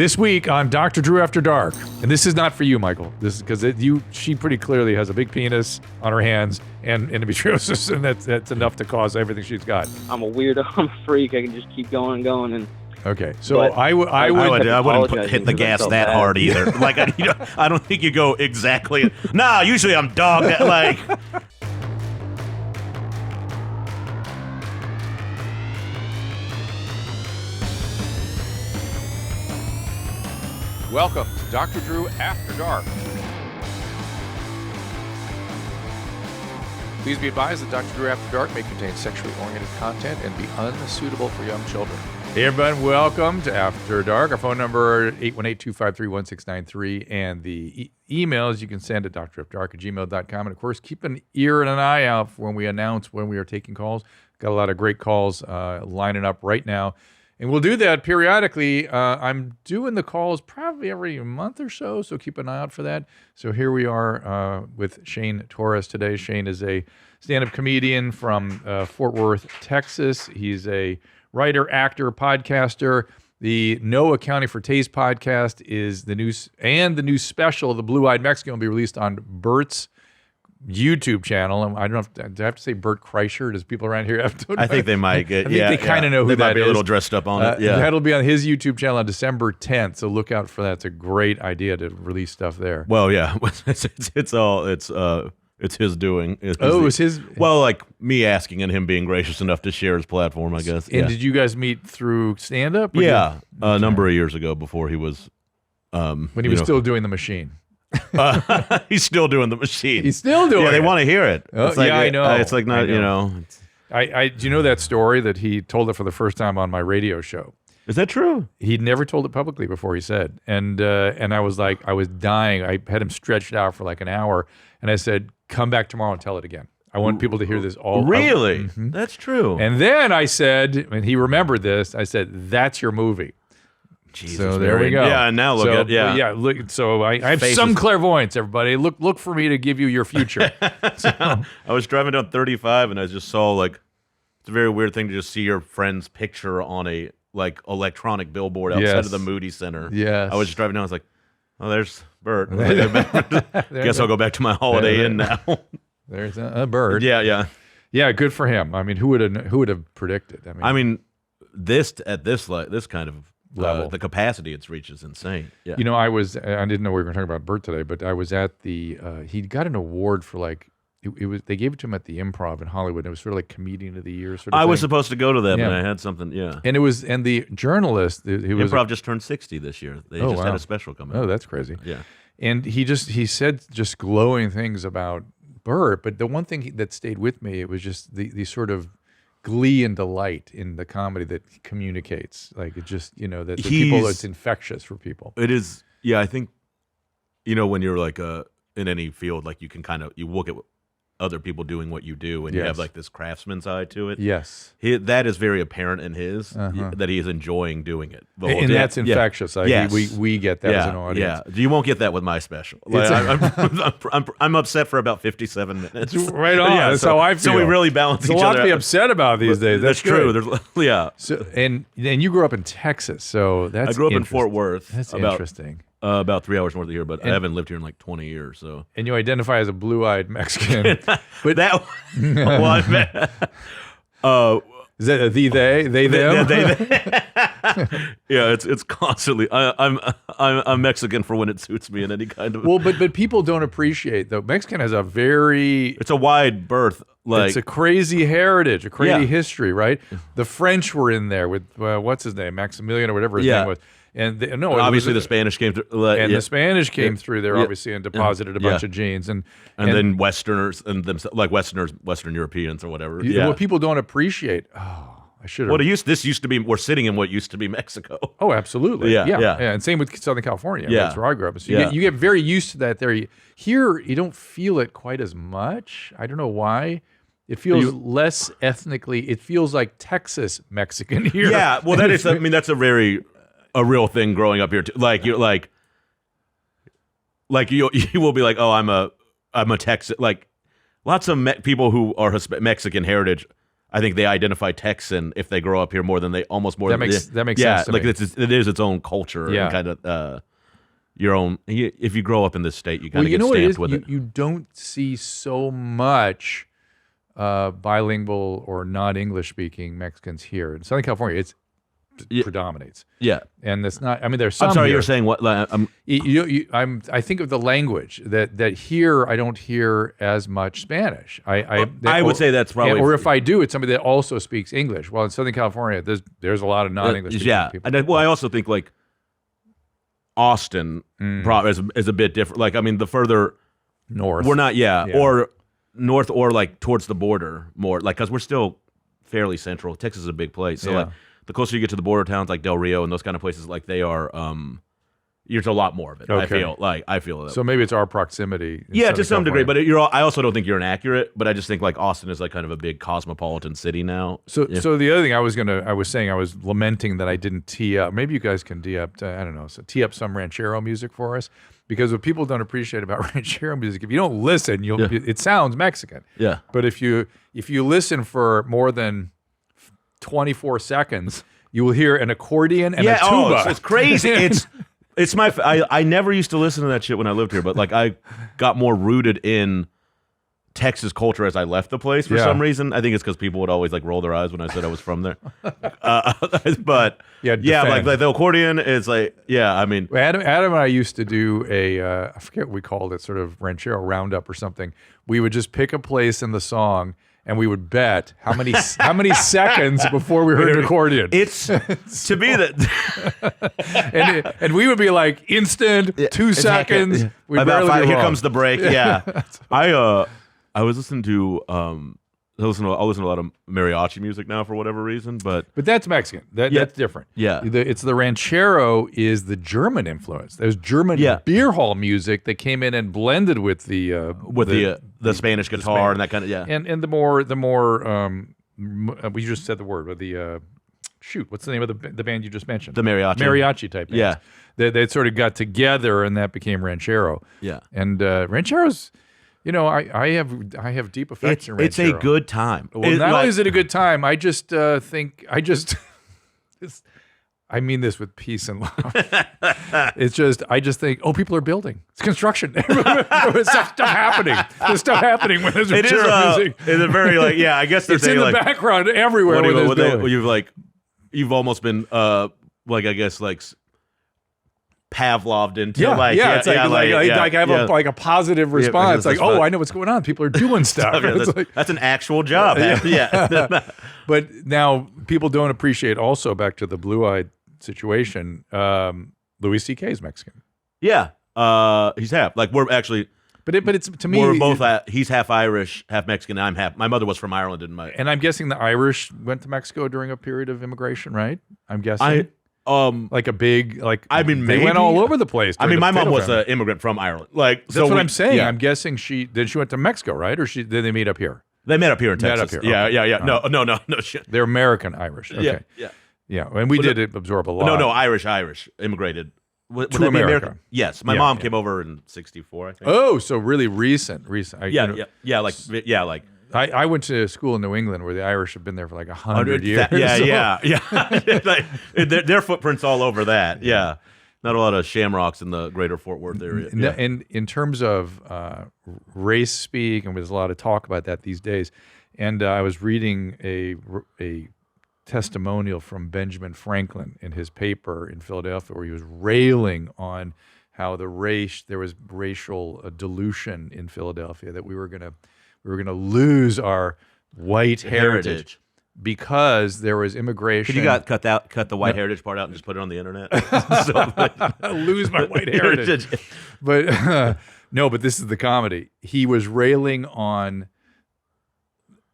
This week on Dr. Drew After Dark, and this is not for you, Michael. This is because she pretty clearly has a big penis on her hands and endometriosis, and that's enough to cause everything she's got. I'm a weirdo. I'm a freak. I can just keep going and going. And okay, so I wouldn't hit the gas that hard either. Like I don't think you go exactly. Nah, usually I'm dog that like. Welcome to Dr. Drew After Dark. Please be advised that Dr. Drew After Dark may contain sexually oriented content and be unsuitable for young children. Hey everyone, welcome to After Dark. Our phone number 818-253-1693 and the emails you can send at drafterdark@gmail.com. And of course, keep an ear and an eye out for when we announce when we are taking calls. Got a lot of great calls lining up right now. And we'll do that periodically. I'm doing the calls probably every month or so keep an eye out for that. So here we are with Shane Torres today. Shane is a stand-up comedian from Fort Worth, Texas. He's a writer, actor, podcaster. The No Accounting for Taste podcast is the new special, The Blue-Eyed Mexican, will be released on Bert's YouTube channel. I don't know if do I have to say Bert Kreischer? Does people around here have to? I think they might get. I think they kind of know who that is. They might be a little dressed up on it. Yeah, that'll be on his YouTube channel on December 10th. So look out for that. It's a great idea to release stuff there. Well, yeah, it's his doing. It was his. Well, like me asking and him being gracious enough to share his platform, I guess. And did you guys meet through stand-up? Yeah, a number of years ago before he was. When he was still doing the machine. He's still doing the machine. He's still doing it. Yeah, they want to hear it. Oh, like, I know. It's like not, you know. Do you know that story that he told it for the first time on my radio show? Is that true? He'd never told it publicly before, he said. And I was like, I was dying. I had him stretched out for like an hour. And I said, come back tomorrow and tell it again. I want people to hear this all. Really? That's true. And then I said, and he remembered this, I said, that's your movie. Jesus, so there we go. Yeah, and now look at look. So I have some clairvoyance, everybody. Look for me to give you your future. So, I was driving down 35, and I just saw like it's a very weird thing to just see your friend's picture on a like electronic billboard outside of the Moody Center. Yes. I was just driving down. I was like, oh, there's Bert. Guess I'll go back to my Holiday Inn now. There's a bird. Yeah. Good for him. I mean, who would have predicted? I mean, this kind of level, the capacity it's reached is insane. Yeah. You know, I didn't know we were going to talk about Bert today, but I was at he got an award for like, they gave it to him at the Improv in Hollywood. It was sort of like Comedian of the Year sort of I thing. was supposed to go to that, but I had something, And the journalist, Improv just turned 60 this year. They just had a special come out. Oh, that's crazy. Yeah. And he said just glowing things about Bert, but the one thing that stayed with me, it was just the sort of glee and delight in the comedy that he communicates. Like it just, that the people, it's infectious for people. It is. Yeah, I think, when you're like in any field, like you can you look at other people doing what you do, and you have like this craftsman side to it. Yes. That is very apparent in his, that he is enjoying doing it. And that's infectious. Like we get that as an audience. Yeah, you won't get that with my special. Like, I'm upset for about 57 minutes. Right on. That's how I feel. So we really balance each other. There's a lot to be upset about these days. That's true. So, and you grew up in Texas, so that's I grew up in Fort Worth. That's interesting. About 3 hours north of here, but I haven't lived here in like 20 years. So, and you identify as a blue-eyed Mexican, but that is that a they them? Yeah, it's constantly. I'm Mexican for when it suits me in any kind of. Well, but people don't appreciate though. Mexican has a it's a wide berth. Like it's a crazy heritage, a crazy history, right? The French were in there with what's his name, Maximilian or whatever his name was. And obviously the Spanish came through. The Spanish came through there, obviously, and deposited a bunch of genes. And then Westerners, and like Western Europeans or whatever. What people don't appreciate, I should have. This used to be, we're sitting in what used to be Mexico. Oh, absolutely. Yeah. And same with Southern California. Yeah. That's where I grew up. So you get very used to that there. Here, you don't feel it quite as much. I don't know why. It feels less ethnically, it feels like Texas Mexican here. Yeah, well, that's a real thing growing up here too. Like you will be like, oh, I'm a Texan. Like lots of people who are Mexican heritage. I think they identify Texan if they grow up here more than they almost more. That than makes yeah, sense to like me. it is its own culture and kind of your own. If you grow up in this state, you kind of get stamped with it. You don't see so much bilingual or non-English speaking Mexicans here in Southern California. It predominates. Yeah, and it's not. I mean, there's some. I'm sorry, here. you're saying what? I think of the language that here I don't hear as much Spanish. I would say that's probably, or if I do, it's somebody that also speaks English. Well, in Southern California, there's a lot of non-English speaking people. And I also think like Austin is a bit different. Like, I mean, the further north we're not, or north or like towards the border more, like because we're still fairly central. Texas is a big place, so like the closer you get to the border towns like Del Rio and those kind of places, like they are, there's a lot more of it. Okay. I feel that. So maybe it's our proximity. Yeah, to some degree, but I also don't think you're inaccurate. But I just think like Austin is like kind of a big cosmopolitan city now. So the other thing I was lamenting that I didn't tee up. Maybe you guys can tee up tee up some Ranchero music for us, because what people don't appreciate about Ranchero music, if you don't listen, it sounds Mexican. Yeah. But if you listen for more than 24 seconds, you will hear an accordion and a tuba. Oh, it's crazy. It's my. I never used to listen to that shit when I lived here, but like I got more rooted in Texas culture as I left the place for some reason. I think it's because people would always like roll their eyes when I said I was from there. But like the accordion is like I mean, Adam and I used to do I forget what we called it, sort of Ranchero roundup or something. We would just pick a place in the song, and we would bet how many seconds before we heard an accordion. It's to be that, and we would be like instant 2 seconds. We about barely five. be Here wrong. comes the break. Yeah, I was listening to I listen to a lot of mariachi music now for whatever reason, but that's Mexican. That's different. Yeah, it's the Ranchero is the German influence. There's German beer hall music that came in and blended with the Spanish guitar and that kind of and the more we just said the word, but the what's the name of the band you just mentioned? The mariachi type bands. Yeah, they sort of got together and that became Ranchero. Yeah, and Ranchero's. You know, I have deep effects in Ranchero. It's a good time. Well, not only is it a good time, I just think I mean this with peace and love. I just think, people are building. It's construction. There's stuff happening. There's stuff happening when there's Ranchero music. It's a very I guess it's in the background everywhere. You've almost been I guess Pavloved into I have a positive response. I know what's going on. People are doing stuff. That's an actual job. But now people don't appreciate also, back to the blue-eyed situation, Louis C.K. is Mexican. Yeah. He's half. Like we're actually But it's to me we're both he's half Irish, half Mexican, and I'm half. My mother was from Ireland and I'm guessing the Irish went to Mexico during a period of immigration, right? I'm guessing. Like a big they went all over the place. I mean, my mom was an immigrant from Ireland. That's what I'm saying. Yeah. I'm guessing she went to Mexico, right? Or did they meet up here? They met up here in Texas. Up here. Yeah. Okay. No shit. They're American Irish. Okay. Yeah. And we did absorb a lot. No, Irish immigrated to America. Yes, my mom came over in '64, I think. Oh, so really recent. I went to school in New England where the Irish have been there for like 100 years. Yeah. Their footprints all over that. Yeah. Not a lot of shamrocks in the greater Fort Worth area. Yeah. And in terms of race speak, and there's a lot of talk about that these days, and I was reading a testimonial from Benjamin Franklin in his paper in Philadelphia where he was railing on how there was racial dilution in Philadelphia, that we were going to lose our white heritage because there was immigration. Could you cut the white heritage part out and just put it on the internet? Lose my white heritage. But but this is the comedy. He was railing on,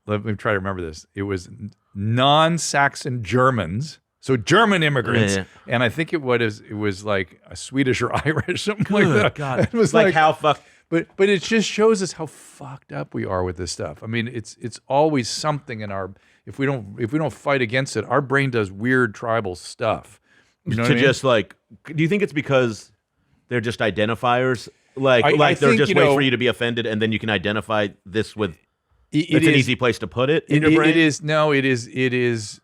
let me try to remember this. It was non-Saxon Germans, so German immigrants, and I think it was like a Swedish or Irish, something like that. God. It was like how fucked. But it just shows us how fucked up we are with this stuff. I mean, it's always something in our, if we don't fight against it, our brain does weird tribal stuff. You know what I mean? Just like, do you think it's because they're just identifiers? Like they're just wait for you to be offended, and then you can identify this with It's an easy place to put it in your brain. It is. No, it is. It is.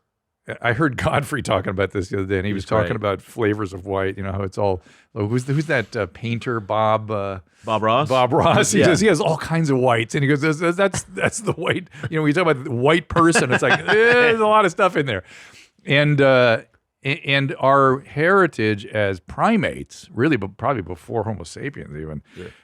I heard Godfrey talking about this the other day, and he was talking about flavors of white. You know how it's all. Who's that painter? Bob Ross. Bob Ross. He has all kinds of whites, and he goes, "That's the white." You know, when you talk about the white person, it's like there's a lot of stuff in there, and our heritage as primates, really, but probably before Homo sapiens even,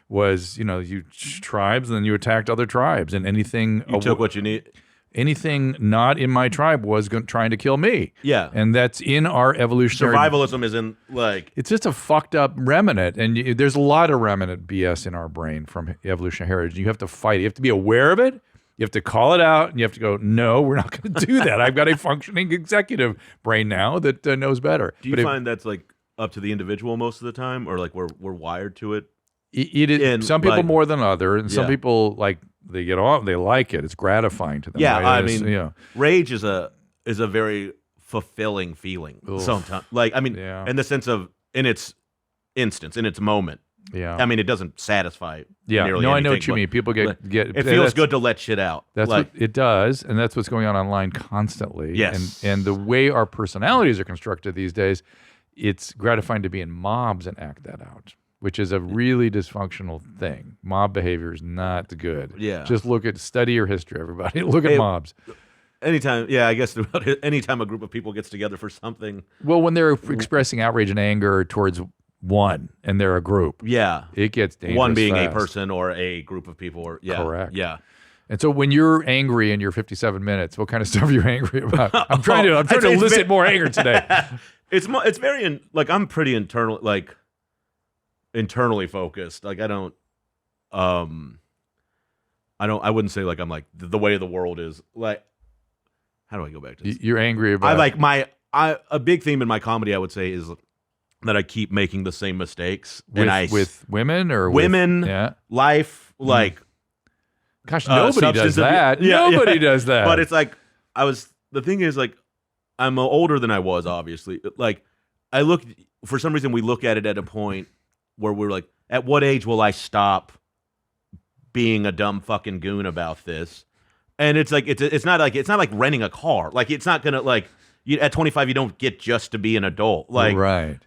was you tribes, and then you attacked other tribes, and anything you took what you need. Anything not in my tribe was trying to kill me. Yeah. And that's in our evolutionary... Survivalism isn't like... It's just a fucked up remnant. And there's a lot of remnant BS in our brain from evolutionary heritage. You have to fight. You have to be aware of it. You have to call it out. And you have to go, no, we're not going to do that. I've got a functioning executive brain now that knows better. Do you find that's like up to the individual most of the time? Or like we're wired to it? It is. Some people more than others. And some people like... They get off. They like it. It's gratifying to them. Yeah, right? I mean, rage is a very fulfilling feeling. Sometimes, like in the sense of in its instance, in its moment. Yeah, I mean, it doesn't satisfy. Yeah, nearly no, anything, I know what you mean. People get. It feels good to let shit out. That's what it does, and that's what's going on online constantly. Yes, and the way our personalities are constructed these days, it's gratifying to be in mobs and act that out, which is a really dysfunctional thing. Mob behavior is not good. Yeah. Just study your history, everybody. Look at mobs. Anytime a group of people gets together for something. Well, when they're expressing outrage and anger towards one, and they're a group. Yeah. It gets dangerous one being fast. a person or a group of people. Correct. Yeah. And so when you're angry in your 57 minutes, what kind of stuff are you angry about? I'm trying to elicit more anger today. It's very, I'm pretty internally focused. Like I wouldn't say like I'm like the way the world is. Like, how do I go back to this? You're angry about... a big theme in my comedy, I would say, is that I keep making the same mistakes. With women or women, life, like... Gosh, nobody does that. Nobody does that. But it's like, the thing is like, I'm older than I was, obviously. Like, for some reason we look at it at a point where we're like, at what age will I stop being a dumb fucking goon about this? And it's like it's not like renting a car. Like it's not gonna at 25 you don't get just to be an adult. Like right.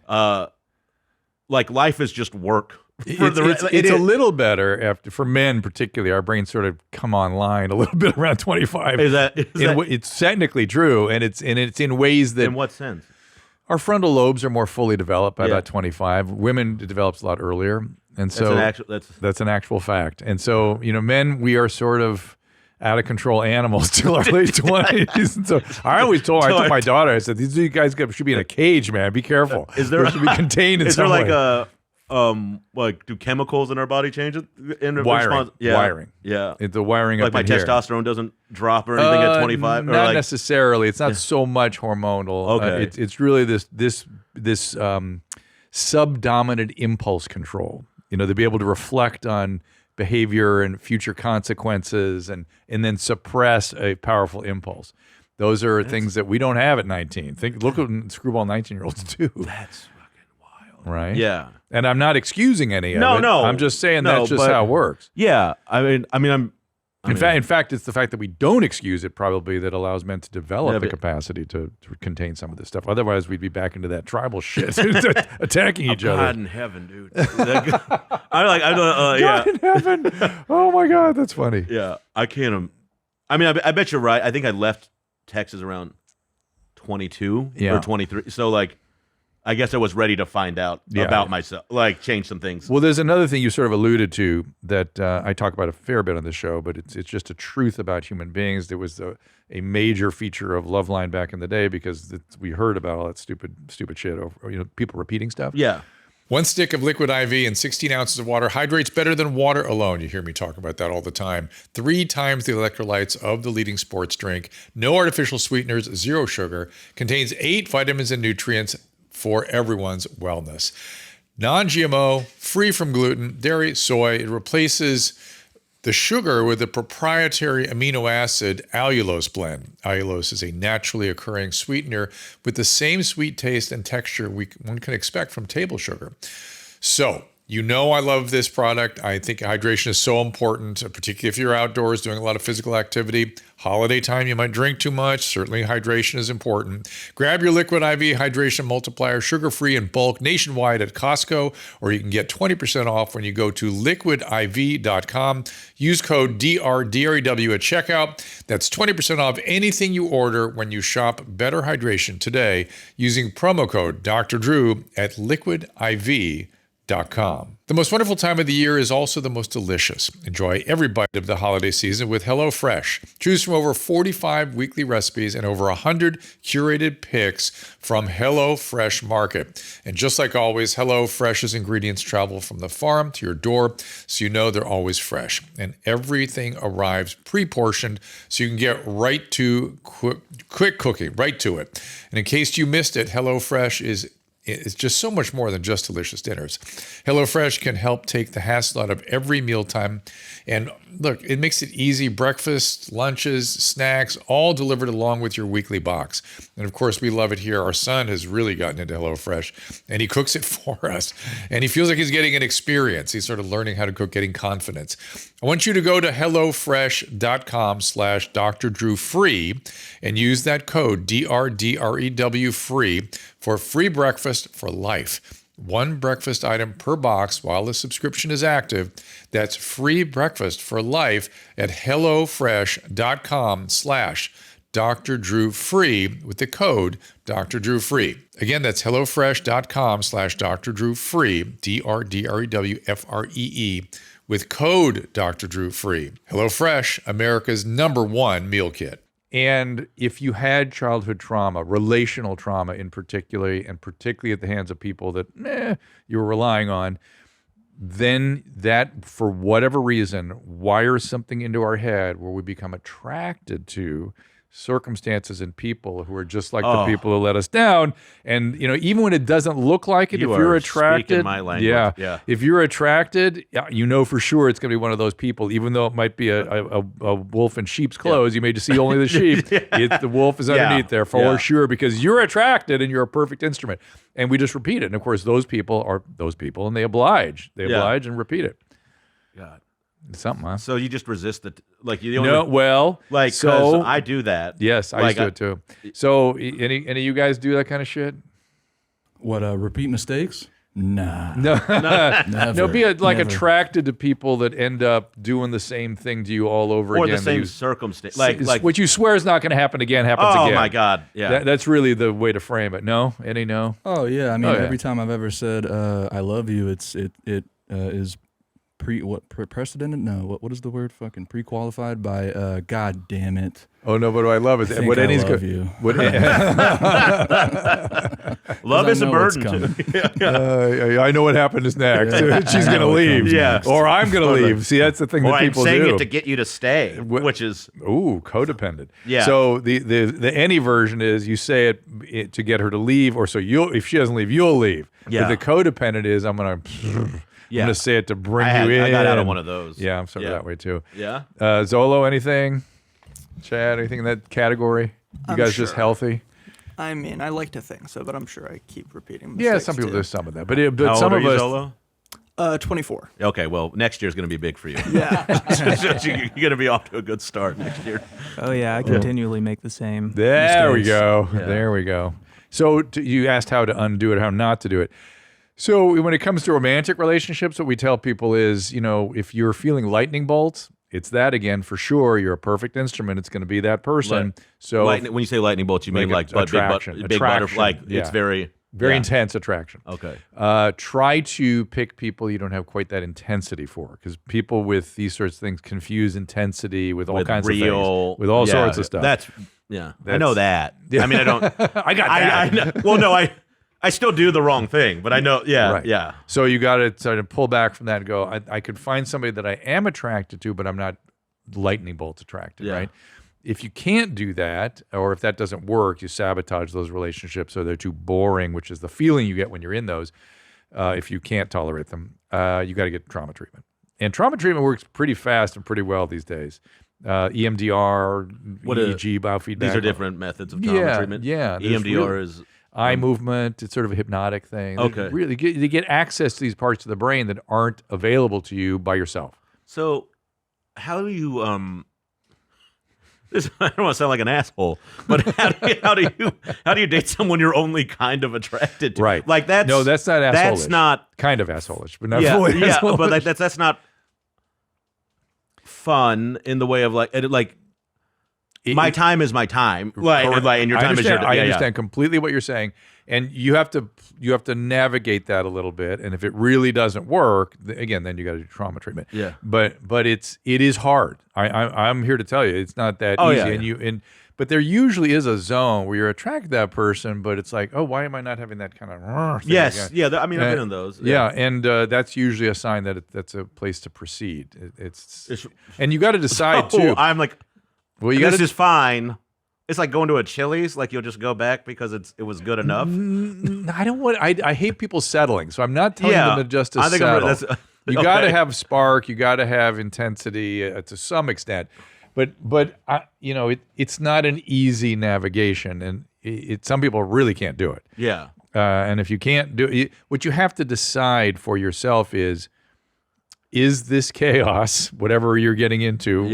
Like life is just work. It's a little better for men particularly. Our brains sort of come online a little bit around 25. It's technically true, and it's in ways that. In what sense? Our frontal lobes are more fully developed by about 25. Women, it develops a lot earlier, and so that's an actual fact. And so, men, we are sort of out of control animals till our late 20s. And so I told my daughter, I said, "These guys should be in a cage, man. Be careful. They should be contained in some way." Do chemicals in our body change in response? Yeah. Wiring. Yeah. The wiring up my in here. testosterone doesn't drop or anything at 25? Not necessarily. It's not so much hormonal. Okay. It's really this subdominant impulse control. To be able to reflect on behavior and future consequences and then suppress a powerful impulse. Those are things that we don't have at 19. Look what screwball 19-year-olds do. That's fucking wild. Right? Yeah. And I'm not excusing any of it. No. I'm just saying that's just how it works. Yeah. In fact, it's the fact that we don't excuse it probably that allows men to develop the capacity to contain some of this stuff. Otherwise, we'd be back into that tribal shit, attacking each other. God in heaven, dude. God in heaven. Oh my God, that's funny. Yeah, I can't. I bet you're right. I think I left Texas around 22 or 23. So I guess I was ready to find out about myself, change some things. Well, there's another thing you sort of alluded to that I talk about a fair bit on the show, but it's just a truth about human beings. There was a major feature of Loveline back in the day because we heard about all that stupid shit over people repeating stuff. Yeah. 1 stick of liquid IV and 16 ounces of water hydrates better than water alone. You hear me talk about that all the time. 3 times the electrolytes of the leading sports drink. No artificial sweeteners, 0 sugar. Contains 8 vitamins and nutrients for everyone's wellness. Non-GMO, free from gluten, dairy, soy. It replaces the sugar with a proprietary amino acid allulose blend. Allulose is a naturally occurring sweetener with the same sweet taste and texture one can expect from table sugar. So, You know I love this product. I think hydration is so important, particularly if you're outdoors doing a lot of physical activity. Holiday time, you might drink too much. Certainly hydration is important. Grab your Liquid IV Hydration Multiplier, sugar-free in bulk nationwide at Costco, or you can get 20% off when you go to liquidiv.com. Use code DRDREW at checkout. That's 20% off anything you order when you shop Better Hydration today using promo code Dr. Drew at liquidiv.com. The most wonderful time of the year is also the most delicious. Enjoy every bite of the holiday season with HelloFresh. Choose from over 45 weekly recipes and over 100 curated picks from HelloFresh Market. And just like always, HelloFresh's ingredients travel from the farm to your door, so you know they're always fresh. And everything arrives pre-portioned, so you can get right to quick cooking, right to it. And in case you missed it, HelloFresh is it's just so much more than just delicious dinners. HelloFresh can help take the hassle out of every mealtime. And look, it makes it easy. Breakfast, lunches, snacks, all delivered along with your weekly box. And of course, we love it here. Our son has really gotten into HelloFresh, and he cooks it for us. And he feels like he's getting an experience. He's sort of learning how to cook, getting confidence. I want you to go to HelloFresh.com/Dr. Drew free and use that code DRDREW free for free breakfast for life. One breakfast item per box while the subscription is active. That's free breakfast for life at HelloFresh.com/Dr. Drew free with the code Dr. Drew free. Again, that's HelloFresh.com/Dr. Drew free, DRDREW FREE, with code Dr. Drew free. HelloFresh, America's #1 meal kit. And if you had childhood trauma, relational trauma in particular, and particularly at the hands of people that you were relying on, then that, for whatever reason, wires something into our head where we become attracted to circumstances and people who are just like the people who let us down. And, you know, even when it doesn't look like it, if you're attracted, speaking my language. Yeah. If you're attracted, you know for sure it's going to be one of those people, even though it might be a wolf in sheep's clothes. You may just see only the sheep. The wolf is underneath there for sure, because you're attracted and you're a perfect instrument. And we just repeat it. And of course, those people are those people, and they oblige. They oblige and repeat it. God. It's something, huh? So you just resist it, like you like so I do that. Yes, I used to do it too. So any of you guys do that kind of shit? What, repeat mistakes? Nah. No, Never. no. Be Never. attracted to people that end up doing the same thing to you all over Or again. the same circumstance. Like what you swear is not going to happen again happens again. Oh my God! Yeah, that's really the way to frame it. No, any no. Oh yeah, I mean every time I've ever said I love you, it is precedented? No, what is the word? Fucking pre-qualified by God damn it. Oh no, but what I love is what I love you. Love is a burden. I know what happened is next. She's gonna leave, or I'm gonna leave. See, that's the thing that people do. I'm saying it to get you to stay, which is codependent. Yeah. So the any version is you say it to get her to leave, or so if she doesn't leave, you'll leave. Yeah. But the codependent is I'm gonna say it to bring you in. I got out of one of those. Yeah, I'm sort of that way too. Yeah. Zolo, anything? Chad, anything in that category? You guys just healthy? I mean, I like to think so, but I'm sure I keep repeating mistakes. Yeah, some people do some of that. But How some old of are you, us. Zolo? 24. Okay, well, next year's going to be big for you. Yeah. You're going to be off to a good start next year. Oh, yeah, I continually make the same There we mistakes. go. Yeah. There we go. So you asked how to undo it, how not to do it. So when it comes to romantic relationships, what we tell people is, if you're feeling lightning bolts, it's that again for sure. You're a perfect instrument. It's going to be that person. So when you say lightning bolts, you mean like attraction, big butterfly. It's very intense attraction. Okay. Try to pick people you don't have quite that intensity for, because people with these sorts of things confuse intensity with all kinds of things, with all sorts of stuff. I know that. I mean, I don't. I got that. Well, no, I still do the wrong thing, but I know, yeah. So you got to sort of pull back from that and go, I could find somebody that I am attracted to, but I'm not lightning bolts attracted, right? If you can't do that, or if that doesn't work, you sabotage those relationships or they're too boring, which is the feeling you get when you're in those. If you can't tolerate them, you got to get trauma treatment. And trauma treatment works pretty fast and pretty well these days. EMDR, EEG, biofeedback. These are different methods of trauma treatment. Yeah. EMDR is... eye movement. It's sort of a hypnotic thing. Okay. They get access to these parts of the brain that aren't available to you by yourself. So, how do you This, I don't want to sound like an asshole, but how do you date someone you're only kind of attracted to? Right. Like that's not asshole-ish. That's not kind of asshole-ish, but not yeah, fully yeah. asshole-ish. But like, that's not fun in the way of my time is my time, and your time is your time. I understand completely what you're saying, and you have to navigate that a little bit. And if it really doesn't work, again, then you got to do trauma treatment. Yeah. But it is hard. I'm here to tell you, it's not that easy. Yeah. But there usually is a zone where you're attracted to that person, but it's like, oh, why am I not having that kind of thing yes, again? yeah. I mean, I've been in those. Yeah, and that's usually a sign that that's a place to proceed. And you got to decide too. I'm like. Well, this is fine. It's like going to a Chili's. Like you'll just go back because it was good enough. I don't want. I hate people settling. So I'm not telling them to just to settle. You got to have spark. You got to have intensity to some extent. But it's not an easy navigation, and some people really can't do it. Yeah. And if you can't do it, what you have to decide for yourself is this chaos, whatever you're getting into,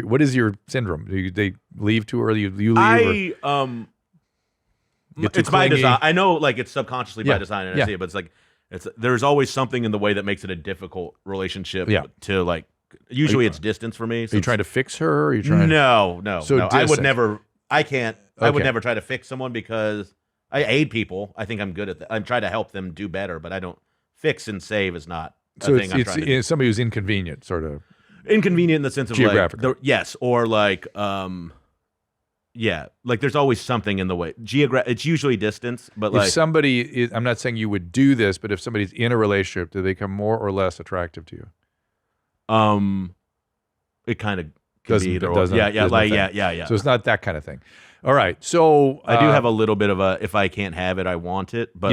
what is your syndrome? Do they leave too early? You leave? It's by design. I know, like, it's subconsciously by design, and I see it, but it's like, there's always something in the way that makes it a difficult relationship to, like, usually it's distance for me. Are you trying to fix her? Or are you trying No. So I would never, I would never try to fix someone because I aid people. I think I'm good at that. I'm trying to help them do better, but I don't fix and save is not. So it's somebody who's inconvenient, sort of. Inconvenient in the sense of geographical. Like, yes, or like, like there's always something in the way. It's usually distance, but if like somebody is, I'm not saying you would do this, but if somebody's in a relationship, do they become more or less attractive to you? It kind of doesn't. Yeah. So it's not that kind of thing. All right, so I do have a little bit of a if I can't have it, I want it, but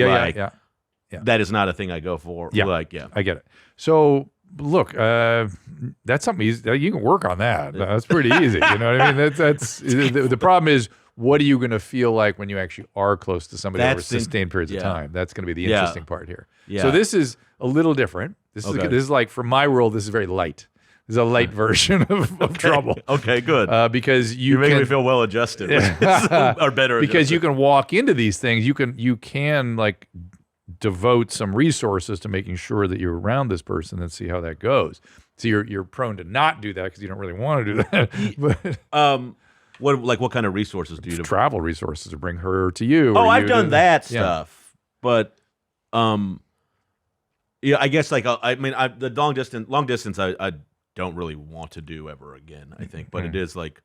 that is not a thing I go for. Yeah, I get it. So look, that's something you can work on that. That's pretty easy. You know what I mean? That's the problem is, what are you going to feel like when you actually are close to somebody over sustained periods of time? That's going to be the interesting part here. Yeah. So this is a little different. This is like, for my world, this is very light. This is a light version of trouble. Okay, good. Because you're making me feel well adjusted. Or better because adjusted. you can walk into these things. You can like devote some resources to making sure that you're around this person and see how that goes. So you're prone to not do that because you don't really want to do that. But what kind of resources do you do? Travel resources to bring her to you. I've done that stuff, but I guess like the long distance I don't really want to do ever again. I think, but it is like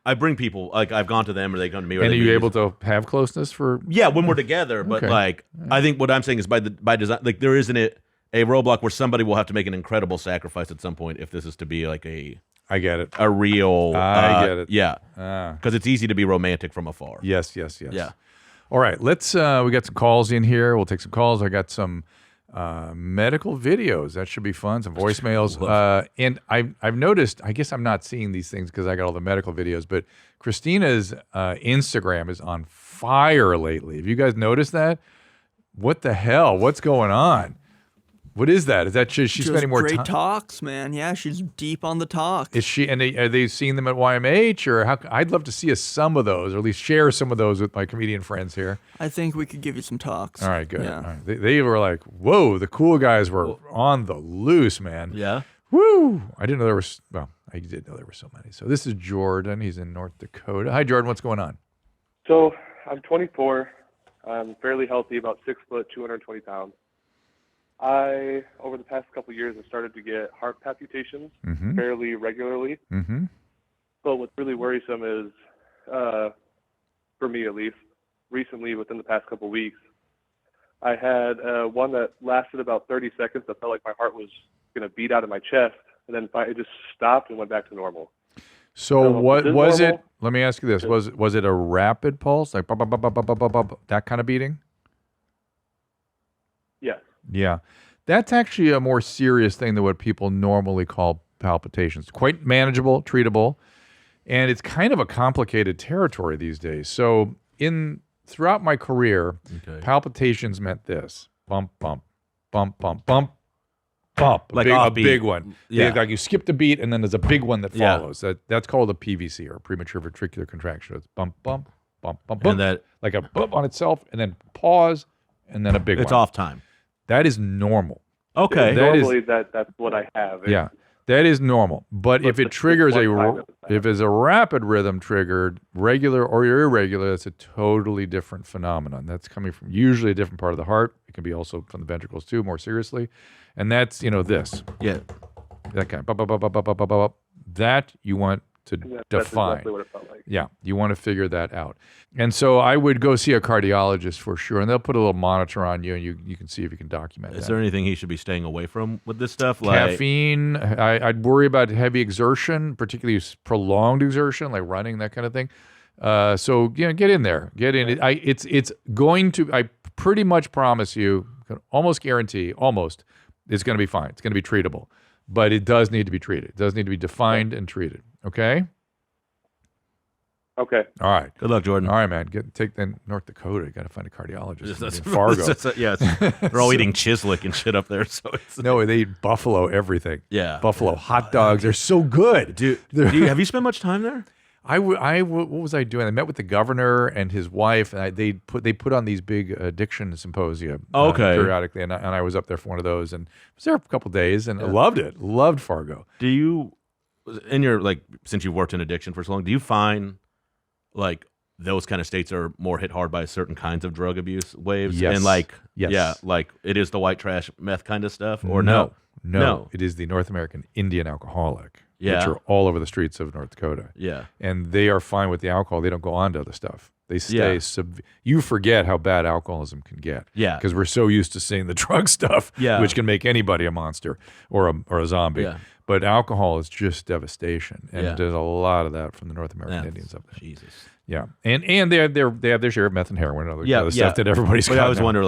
I bring people, like I've gone to them or they come to me. And are you able to have closeness for? Yeah, when we're together. But like, I think what I'm saying is by design, like there isn't a roadblock where somebody will have to make an incredible sacrifice at some point if this is to be like I get it. A real. I get it. Yeah. Because it's easy to be romantic from afar. Yes. Yeah. All right. Let's. We got some calls in here. We'll take some calls. I got some medical videos. That should be fun. Some voicemails. And I've noticed. I guess I'm not seeing these things because I got all the medical videos. But Christina's Instagram is on fire lately. Have you guys noticed that? What the hell? What's going on? What is that? Is that she's spending more time? Great talks, man. Yeah, she's deep on the talk. Is she? And are they seeing them at YMH or how? I'd love to see some of those, or at least share some of those with my comedian friends here. I think we could give you some talks. All right, good. Yeah. All right. They were like, whoa, the cool guys were on the loose, man. Yeah. Woo! I didn't know there was. Well, I did know there were so many. So this is Jordan. He's in North Dakota. Hi, Jordan. What's going on? So I'm 24. I'm fairly healthy, about 6 foot, 220 pounds. Over the past couple of years, have started to get heart palpitations fairly regularly. Mm-hmm. But what's really worrisome is, for me at least, recently within the past couple of weeks, I had one that lasted about 30 seconds. I felt like my heart was going to beat out of my chest, and then it just stopped and went back to normal. So what was it? Let me ask you this: was it a rapid pulse, like that kind of beating? Yes. Yeah. That's actually a more serious thing than what people normally call palpitations. Quite manageable, treatable, and it's kind of a complicated territory these days. So in throughout my career, Okay. palpitations meant this: bump, bump, bump, bump, bump, bump. Like a offbeat. big one. Yeah. Like you skipped a beat, and then there's a big one that Yeah. follows. That's called a PVC, or premature ventricular contraction. It's bump, bump, bump, bump, bump. And that like a bump on itself, and then pause, and then a big it's one. off time. That is normal. Okay. That is- Normally, that's what I have. Yeah, that is normal. But if it triggers if it's a rapid rhythm triggered, regular or irregular, that's a totally different phenomenon. That's coming from usually a different part of the heart. It can be also from the ventricles too, more seriously. And that's, this, Yeah. that kind of, bop, bop, bop, bop, bop, bop, bop. That you want to That's define. exactly what it felt like. Yeah, you want to figure that out. And so I would go see a cardiologist for sure, and they'll put a little monitor on you, and you can see if you can document Is that. there anything he should be staying away from with this stuff? Like Caffeine, I'd worry about heavy exertion, particularly prolonged exertion, like running, that kind of thing. So get in there, get in. It's going to. I pretty much promise you, can almost guarantee, it's going to be fine. It's going to be treatable, but it does need to be treated. It does need to be defined and treated. Okay. Okay. All right. Good luck, Jordan. All right, man. Take then North Dakota. You got to find a cardiologist That's- in Fargo. They're all eating chislic and shit up there. So it's No, they eat buffalo everything. Yeah. Buffalo hot dogs. They're so good. Have you spent much time there? What was I doing? I met with the governor and his wife, and they put on these big addiction symposia periodically, and I was up there for one of those, and was there a couple days, and I loved it. Loved Fargo. Do you, in your since you've worked in addiction for so long, do you find like those kind of states are more hit hard by certain kinds of drug abuse waves? Yes. And Yes. yeah, like it is the white trash meth kind of stuff, or No. No. It is the North American Indian alcoholic, Yeah. which are all over the streets of North Dakota. Yeah. And they are fine with the alcohol. They don't go on to other stuff. They stay Yeah. You forget how bad alcoholism can get. Yeah. Because we're so used to seeing the drug stuff, Yeah. which can make anybody a monster or a zombie. Yeah. But alcohol is just devastation. And Yeah. there's a lot of that from the North American Yeah. Indians up there. Jesus. Yeah. And they have their share of meth and heroin and other Yeah, stuff that everybody's But got I always now. wonder,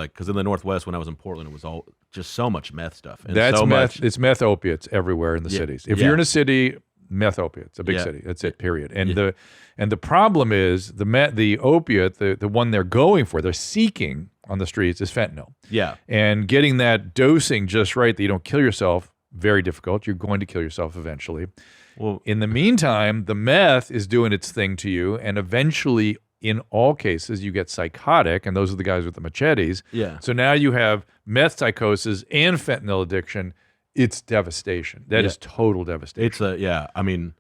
because in the Northwest, when I was in Portland, it was all just so much meth stuff. And That's so meth. much. It's meth opiates everywhere in the cities. If Yeah. you're in a city, meth opiates, a big Yeah. city. That's it. Period. And the problem is the opiate, the one they're going for, they're seeking on the streets is fentanyl. Yeah. And getting that dosing just right that you don't kill yourself, very difficult. You're going to kill yourself eventually. Well, In the meantime, the meth is doing its thing to you, and eventually, in all cases, you get psychotic, and those are the guys with the machetes. Yeah. So now you have meth psychosis and fentanyl addiction. It's devastation. That is total devastation. it's I mean,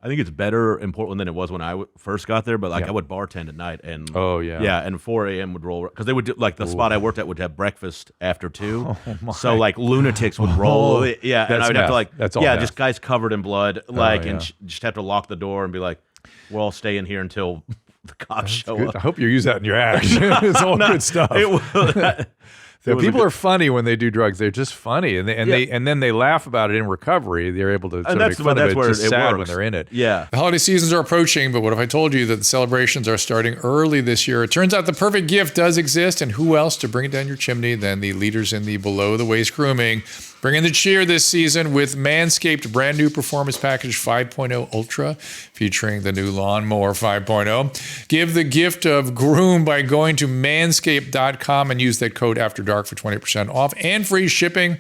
I think it's better in Portland than it was when I first got there. But I would bartend at night, and and 4 a.m. would roll because they would do, the spot I worked at would have breakfast after 2. So lunatics would roll, and That's I would have meth. to That's all just guys covered in blood, and just have to lock the door and be like, "We're all staying here until the cops show Good. up." I hope you use that in your act. It's all good stuff. People are funny when they do drugs. They're just funny, and then they laugh about it in recovery. They're able to sort of make fun of it. where It's just it sad works. when they're in it. Yeah. The holiday seasons are approaching, but what if I told you that the celebrations are starting early this year? It turns out the perfect gift does exist, and who else to bring it down your chimney than the leaders in the below-the-waist grooming? Bring in the cheer this season with Manscaped brand new Performance Package 5.0 Ultra, featuring the new Lawnmower 5.0. Give the gift of groom by going to manscaped.com and use that code AFTERDARK for 20% off and free shipping.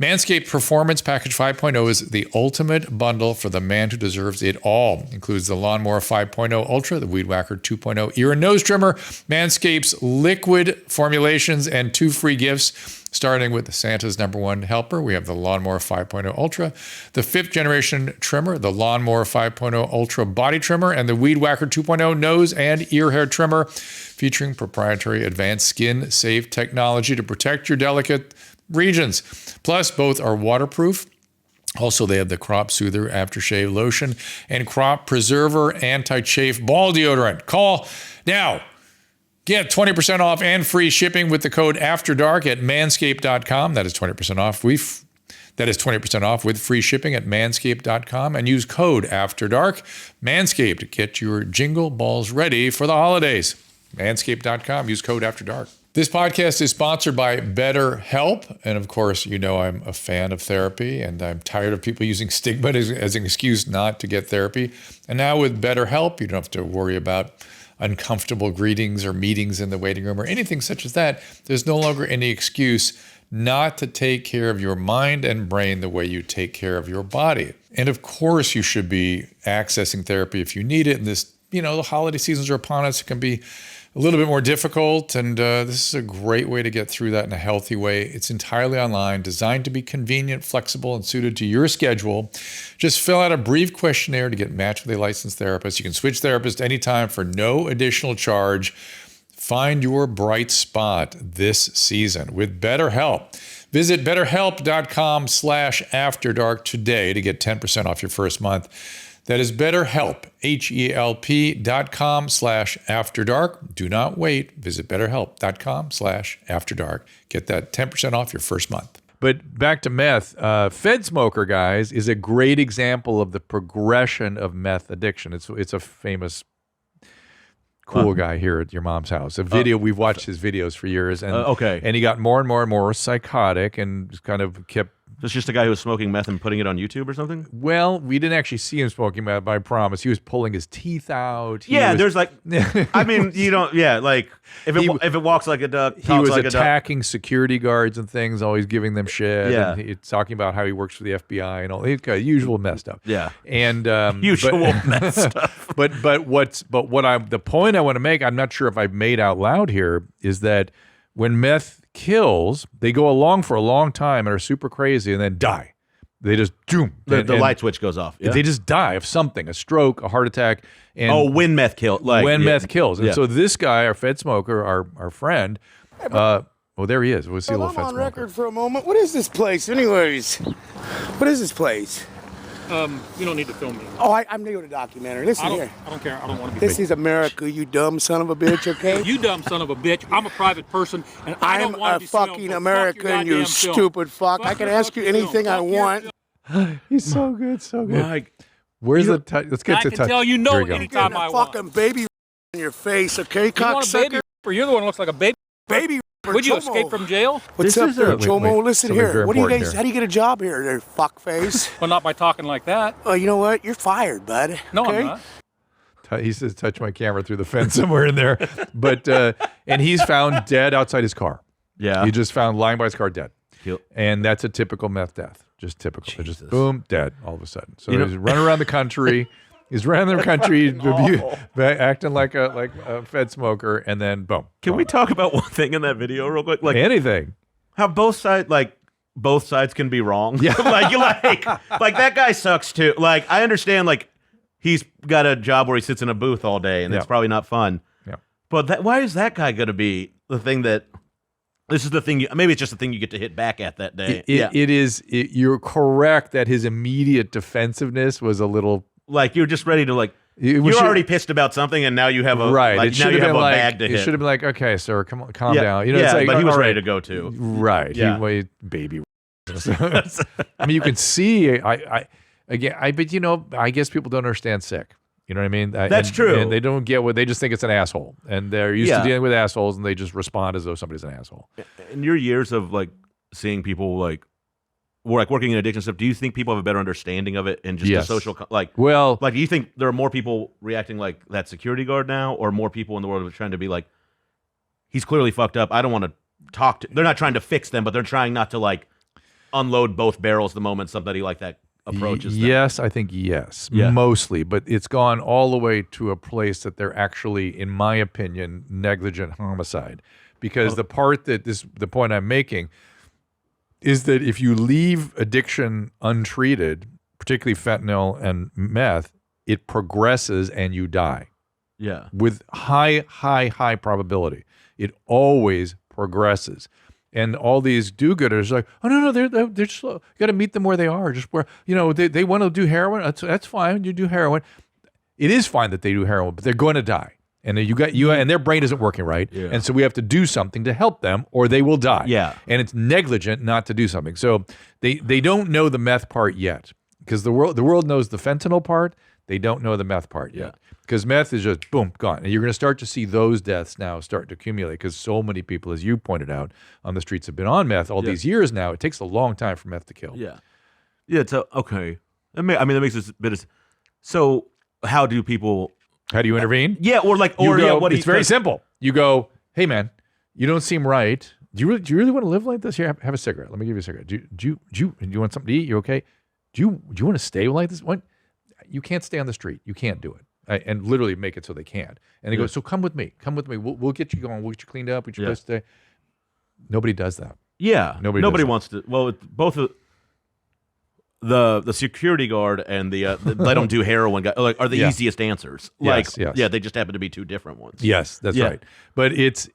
Manscaped Performance Package 5.0 is the ultimate bundle for the man who deserves it all. Includes the Lawnmower 5.0 Ultra, the Weed Whacker 2.0 ear and nose trimmer, Manscaped's liquid formulations, and 2 free gifts, starting with Santa's #1 helper. We have the Lawnmower 5.0 Ultra, the 5th generation trimmer, the Lawnmower 5.0 Ultra body trimmer, and the Weed Whacker 2.0 nose and ear hair trimmer, featuring proprietary advanced skin-safe technology to protect your delicate regions. Plus, both are waterproof. Also, they have the Crop Soother Aftershave Lotion and Crop Preserver Anti-Chafe Ball Deodorant. Call now. Get 20% off and free shipping with the code AFTERDARK at manscaped.com. That is 20% off. That is 20% off with free shipping at manscaped.com, and use code AFTERDARK. Manscaped, get your jingle balls ready for the holidays. Manscaped.com, use code AFTERDARK. This podcast is sponsored by BetterHelp. And of course, I'm a fan of therapy, and I'm tired of people using stigma as an excuse not to get therapy. And now with BetterHelp, you don't have to worry about uncomfortable greetings or meetings in the waiting room or anything such as that, there's no longer any excuse not to take care of your mind and brain the way you take care of your body. And of course, you should be accessing therapy if you need it. And this, the holiday seasons are upon us. It can be a little bit more difficult. And this is a great way to get through that in a healthy way. It's entirely online, designed to be convenient, flexible, and suited to your schedule. Just fill out a brief questionnaire to get matched with a licensed therapist. You can switch therapists anytime for no additional charge. Find your bright spot this season with BetterHelp. Visit BetterHelp.com/AfterDark today to get 10% off your first month. That is BetterHelp, HELP.com/AfterDark. Do not wait. Visit BetterHelp.com/AfterDark. Get that 10% off your first month. But back to meth, Fedsmoker, guys, is a great example of the progression of meth addiction. It's a famous cool guy here at your mom's house. We've watched his videos for years, and and he got more and more and more psychotic and kind of kept. It's just a guy who was smoking meth and putting it on YouTube or something? Well, we didn't actually see him smoking meth, but I promise. He was pulling his teeth out. There's like, I mean, you don't, like, if it walks like a duck, he was like attacking security guards and things, always giving them shit. Yeah. And he's talking about how he works for the FBI and all. He's got usual messed up. Yeah. And messed up. But the point I want to make, I'm not sure if I've made out loud here, is that when meth kills, they go along for a long time and are super crazy and then die. They just doom. The light switch goes off. Yeah? They just die of something, a stroke, a heart attack. And when meth kills. Meth kills. And so this guy, our Fedsmoker, our friend, there he is. We'll see a little Fedsmoker. I'm on record for a moment. What is this place anyways? What is this place? You don't need to film me. Oh, I'm new to documentary. Listen here. I don't care. I don't want to be. This is America, you dumb son of a bitch, okay? You dumb son of a bitch. I'm a private person, and I don't want to be fucking American, you stupid fuck. I can ask you anything I want. He's so good, so good. Mike, where's the touch? Let's get to touch. I can tell you no anytime I want. Fucking baby in your face, okay, cocksucker? You're the one who looks like a baby. Baby. Would you escape from jail? What's up there, Chomo? Listen here. What do you guys? How do you get a job here, there, fuckface? Well, not by talking like that. Oh, you know what? You're fired, bud. No, okay? I'm not. He says, touch my camera through the fence somewhere in there. But and he's found dead outside his car. Yeah. He just found lying by his car dead. And that's a typical meth death. Just typical. They're just boom, dead all of a sudden. So he's running around the country. He's running the country, acting like a Fedsmoker, and then boom. Can we talk about one thing in that video real quick? Like anything. How both sides can be wrong. Yeah. like that guy sucks too. Like I understand like he's got a job where he sits in a booth all day and it's probably not fun. Yeah. But why is that guy going to be the thing that this is the thing maybe it's just the thing you get to hit back at that day. It is. You're correct that his immediate defensiveness was a little. Like you're just ready to you're already pissed about something, and now you have a right. Like, now you have a bag to hit. It should have been like, okay, sir, calm down. It's like, but he was ready to go too. Right. Yeah. Baby. I mean, you can see. But I guess people don't understand sick. You know what I mean? That's true. And they don't get what they just think it's an asshole, and they're used to dealing with assholes, and they just respond as though somebody's an asshole. In your years of seeing people working in addiction stuff, do you think people have a better understanding of it and just the social do you think there are more people reacting like that security guard now, or more people in the world are trying to be like, he's clearly fucked up, I don't want to talk to. They're not trying to fix them, but they're trying not to unload both barrels the moment somebody like that approaches them. Yes, I think mostly, but it's gone all the way to a place that they're actually, in my opinion, negligent homicide, because the point I'm making is that if you leave addiction untreated, particularly fentanyl and meth, it progresses and you die. Yeah. With high probability. It always progresses. And all these do-gooders are like, oh, no, they're slow. You got to meet them where they are. Just where, they want to do heroin. That's fine. You do heroin. It is fine that they do heroin, but they're going to die. And and their brain isn't working right. Yeah. And so we have to do something to help them or they will die. Yeah. And it's negligent not to do something. So they don't know the meth part yet, because the world knows the fentanyl part. They don't know the meth part yet, because meth is just boom, gone. And you're going to start to see those deaths now start to accumulate, because so many people, as you pointed out, on the streets have been on meth all these years now. It takes a long time for meth to kill. Yeah. Yeah. Okay. That makes this a bit of, so how do people How do you intervene? Yeah, or like, You or go, yeah, what? It's very simple. You go, hey man, you don't seem right. Do you really want to live like this? Here, have a cigarette. Let me give you a cigarette. Do you want something to eat? You okay? Do you want to stay like this? What? You can't stay on the street. You can't do it. And literally make it so they can't. And they go, so come with me. Come with me. We'll get you going. We'll get you cleaned up. We'll get you place to stay. Nobody does that. Yeah, nobody does wants to. Well, both of the security guard and the they don't do heroin guy are the easiest answers. Like, yes. yeah, they just happen to be two different ones. Yes, that's right. But it's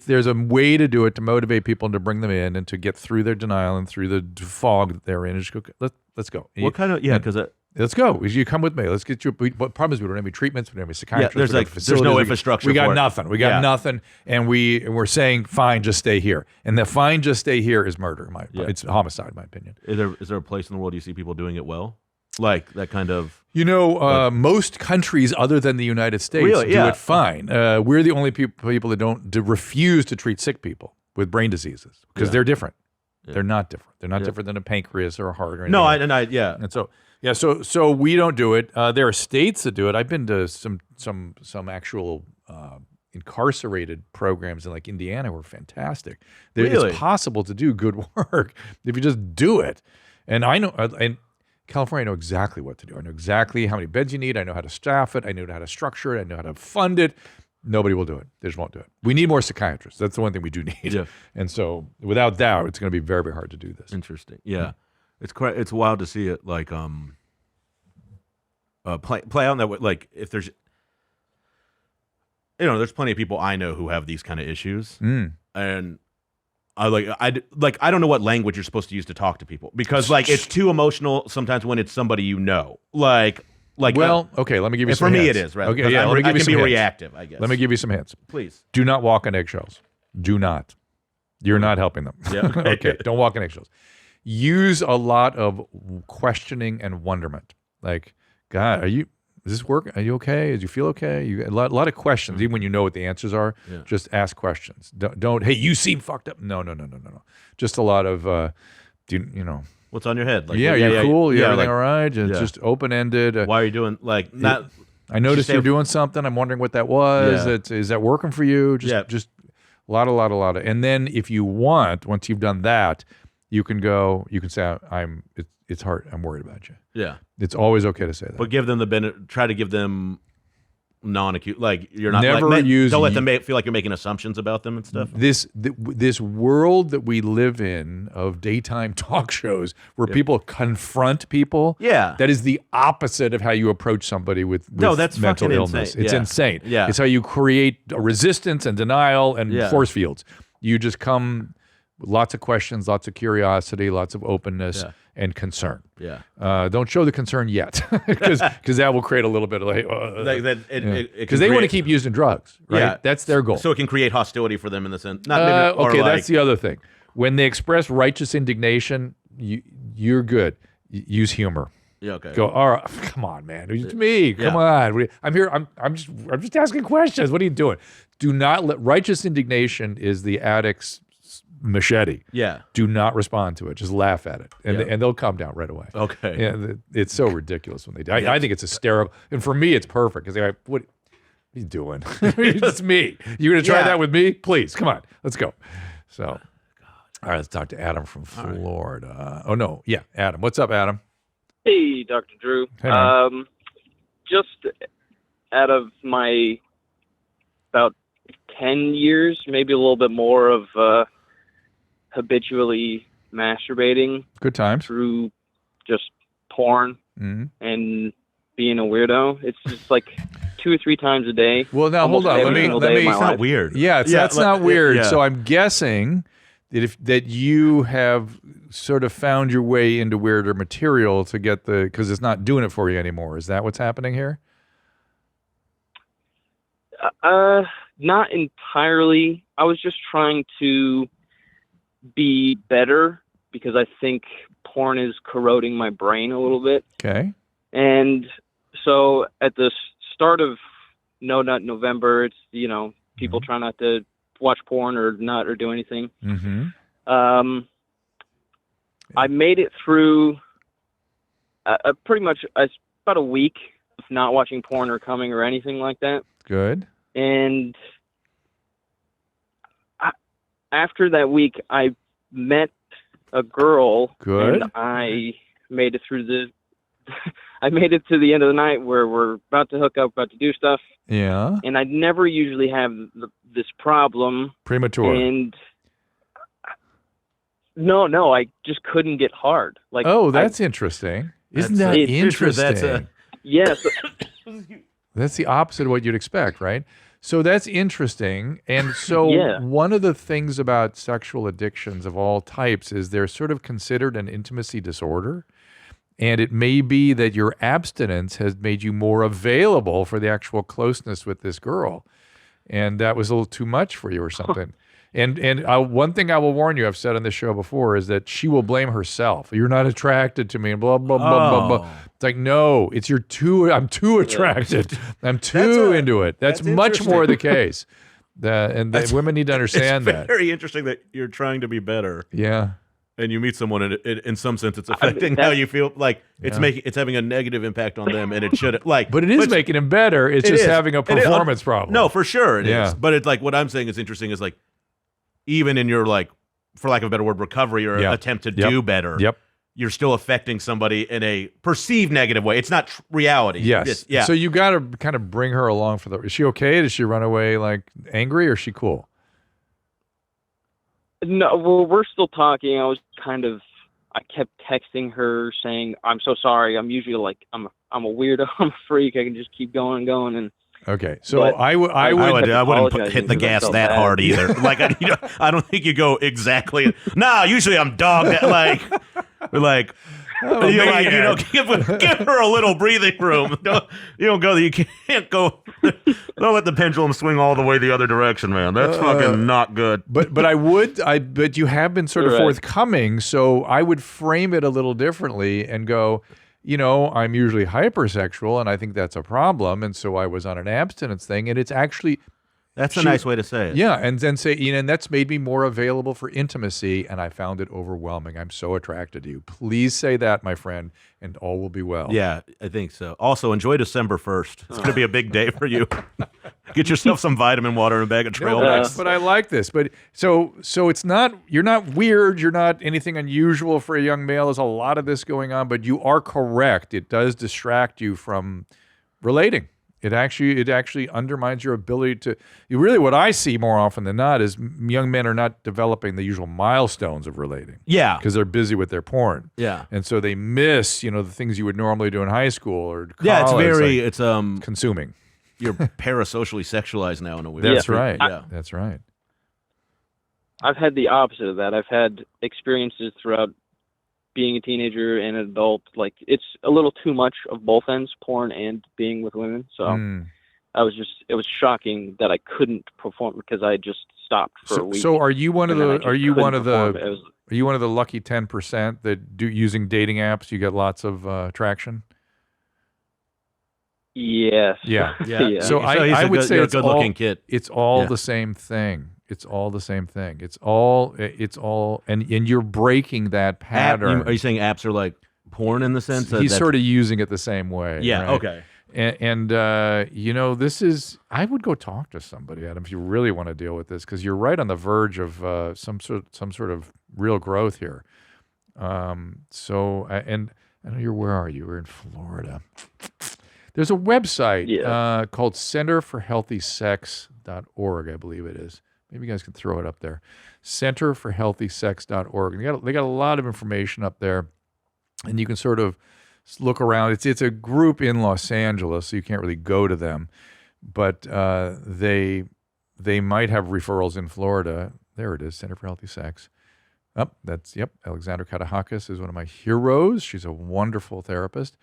there's a way to do it to motivate people and to bring them in and to get through their denial and through the fog that they're in. And just go, let's go. What kind of because let's go. You come with me. Let's get you. What problem is we don't have any treatments. We don't have any psychiatrists. There's no infrastructure. We got for nothing. It. We got nothing. And we're saying fine, just stay here. And the fine, just stay here is murder. It's homicide, in my opinion. Is there a place in the world you see people doing it well, like that kind of? Most countries other than the United States do it fine. We're the only people that don't refuse to treat sick people with brain diseases because they're different. Yeah. They're not different. They're not different than a pancreas or a heart or anything. No, And so. Yeah, so we don't do it. There are states that do it. I've been to some actual incarcerated programs in like Indiana were fantastic. It's possible to do good work if you just do it. And I know, in California, I know exactly what to do. I know exactly how many beds you need. I know how to staff it. I know how to structure it. I know how to fund it. Nobody will do it. They just won't do it. We need more psychiatrists. That's the one thing we do need. Yeah. And so without doubt, it's going to be very, very hard to do this. Interesting. Yeah. It's wild to see it like play out in that way. Like if there's there's plenty of people I know who have these kind of issues, and I don't know what language you're supposed to use to talk to people because like it's too emotional sometimes when it's somebody okay, let me give you some hints. For me it is right. Okay, yeah, I can be reactive. I guess. Let me give you some hints. Please do not walk on eggshells. Do not. You're not helping them. Yeah. Okay. Don't walk on eggshells. Use a lot of questioning and wonderment. Like, God, is this working? Are you okay? Do you feel okay? A lot of questions, even when you know what the answers are. Yeah. Just ask questions. Don't. Hey, you seem fucked up. No. Just a lot of. What's on your head? Like, you're cool. Yeah, everything all right? Just open ended. Why are you doing not? I noticed you're doing something. I'm wondering what that was. Yeah. Is that working for you? Just a lot of. And then if you want, once you've done that. You can say, it's hard. I'm worried about you. Yeah. It's always okay to say that. But give them try to give them non-acute, like you're not don't let them feel like you're making assumptions about them and stuff. This world that we live in of daytime talk shows where people confront people. Yeah. That is the opposite of how you approach somebody with that's mental illness. Insane. It's insane. Yeah. It's how you create a resistance and denial and force fields. You just come... Lots of questions, lots of curiosity, lots of openness and concern. Yeah. Don't show the concern yet, because that will create a little bit of because they want to keep using drugs, right? Yeah. That's their goal. So it can create hostility for them in the sense. That's the other thing. When they express righteous indignation, you're good. Use humor. Yeah. Okay. Go. All right. Come on, man. It's me. Come on. I'm here. I'm just asking questions. What are you doing? Do not let righteous indignation is the addict's machete. Yeah. Do not respond to it. Just laugh at it, and they'll calm down right away. Okay. Yeah. It's so ridiculous when they do. I think it's hysterical, and for me, it's perfect because they're like, "What are you doing? It's me. You're gonna try that with me? Please, come on, let's go." So, all right, let's talk to Adam from Florida. Oh no, yeah, Adam. What's up, Adam? Hey, Dr. Drew. Hey, just out of my about 10 years, maybe a little bit more of habitually masturbating. Good times. Through just porn and being a weirdo. It's just like 2 or 3 times a day. Well, now hold on. Let me. It's not weird. Yeah, that's not weird. Yeah. So I'm guessing that you have sort of found your way into weirder material to get because it's not doing it for you anymore. Is that what's happening here? Not entirely. I was just trying to be better because I think porn is corroding my brain a little bit. Okay. And so at the start of No Nut November, it's, people try not to watch porn or do anything. Mm-hmm. I made it through pretty much about a week not watching porn or coming or anything like that. Good. And after that week, I met a girl. Good. And I made it through I made it to the end of the night where we're about to hook up, about to do stuff. Yeah. And I never usually have this problem. Premature. And no, I just couldn't get hard. Like, oh, that's interesting. Isn't that interesting? Yes. That's the opposite of what you'd expect, right? So that's interesting. And so one of the things about sexual addictions of all types is they're sort of considered an intimacy disorder. And it may be that your abstinence has made you more available for the actual closeness with this girl. And that was a little too much for you or something. And one thing I will warn you, I've said on this show before, is that she will blame herself. You're not attracted to me, and blah, blah, blah, blah, blah. It's like, no, it's I'm too attracted. I'm too into it. That's much more the case. Women need to understand that. It's very interesting that you're trying to be better. Yeah. And you meet someone, and in some sense, it's affecting how you feel. Like it's having a negative impact on them, and it shouldn't. Like, but it is making them better. It's just having a performance problem. No, for sure it is. But it's like what I'm saying is interesting is like even in your like, for lack of a better word, recovery or attempt to do better. You're still affecting somebody in a perceived negative way. It's not reality. Yes. So you got to kind of bring her along for the. Is she okay? Does she run away like angry, or is she cool? No, well, we're still talking. I kept texting her saying, "I'm so sorry. I'm usually like, I'm a weirdo. I'm a freak. I can just keep going and going." And okay, so I wouldn't hit the gas that hard either. Like I don't think you go exactly. Nah, usually I'm dogged. Like. Give her a little breathing room. You can't go. Don't let the pendulum swing all the way the other direction, man. That's fucking not good. But you have been sort of forthcoming, so I would frame it a little differently and go, I'm usually hypersexual, and I think that's a problem, and so I was on an abstinence thing, and it's actually. That's a nice way to say it. Yeah, and then say, and that's made me more available for intimacy, and I found it overwhelming. I'm so attracted to you. Please say that, my friend, and all will be well. Yeah, I think so. Also, enjoy December 1st. It's going to be a big day for you. Get yourself some vitamin water and a bag of trail mix. But I like this. But so it's not, you're not weird. You're not anything unusual for a young male. There's a lot of this going on, but you are correct. It does distract you from relating. It actually undermines your ability to. What I see more often than not is young men are not developing the usual milestones of relating. Yeah, because they're busy with their porn. Yeah, and so they miss the things you would normally do in high school or college. It's consuming. You're parasocially sexualized now in a way. That's right. That's right. I've had the opposite of that. I've had experiences throughout being a teenager and an adult. Like, it's a little too much of both ends, porn and being with women. So it was shocking that I couldn't perform because I just stopped for a week. So are you one of the lucky 10% that using dating apps, you get lots of traction? Yes. Yeah. Yeah. So I would say it's good-looking kid. It's all the same thing. It's all the same thing. It's all, and you're breaking that pattern. Are you saying apps are like porn in the sense that he's sort of using it the same way? Yeah. Right? Okay. And this is. I would go talk to somebody, Adam, if you really want to deal with this, because you're right on the verge of some sort of real growth here. And I know where are you? We're in Florida. There's a website called centerforhealthysex.org, I believe it is. Maybe you guys can throw it up there. Centerforhealthysex.org. And they got a lot of information up there, and you can sort of look around. It's a group in Los Angeles, so you can't really go to them, but they might have referrals in Florida. There it is, Center for Healthy Sex. Alexandra Katahakis is one of my heroes. She's a wonderful therapist.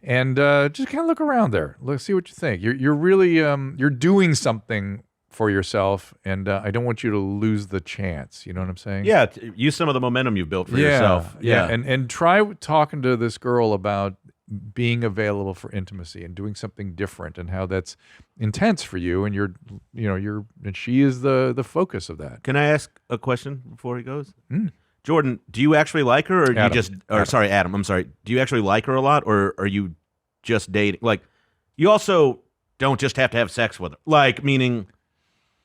And just kind of look around there. See what you think. You're really you're doing something for yourself, and I don't want you to lose the chance. You know what I'm saying? Yeah, use some of the momentum you've built for yourself. Yeah, and try talking to this girl about being available for intimacy and doing something different, and how that's intense for you, and and she is the focus of that. Can I ask a question before he goes? Jordan, do you actually like her, or Adam. I'm sorry. Do you actually like her a lot, or are you just dating? Like, you also don't just have to have sex with her. Like, meaning...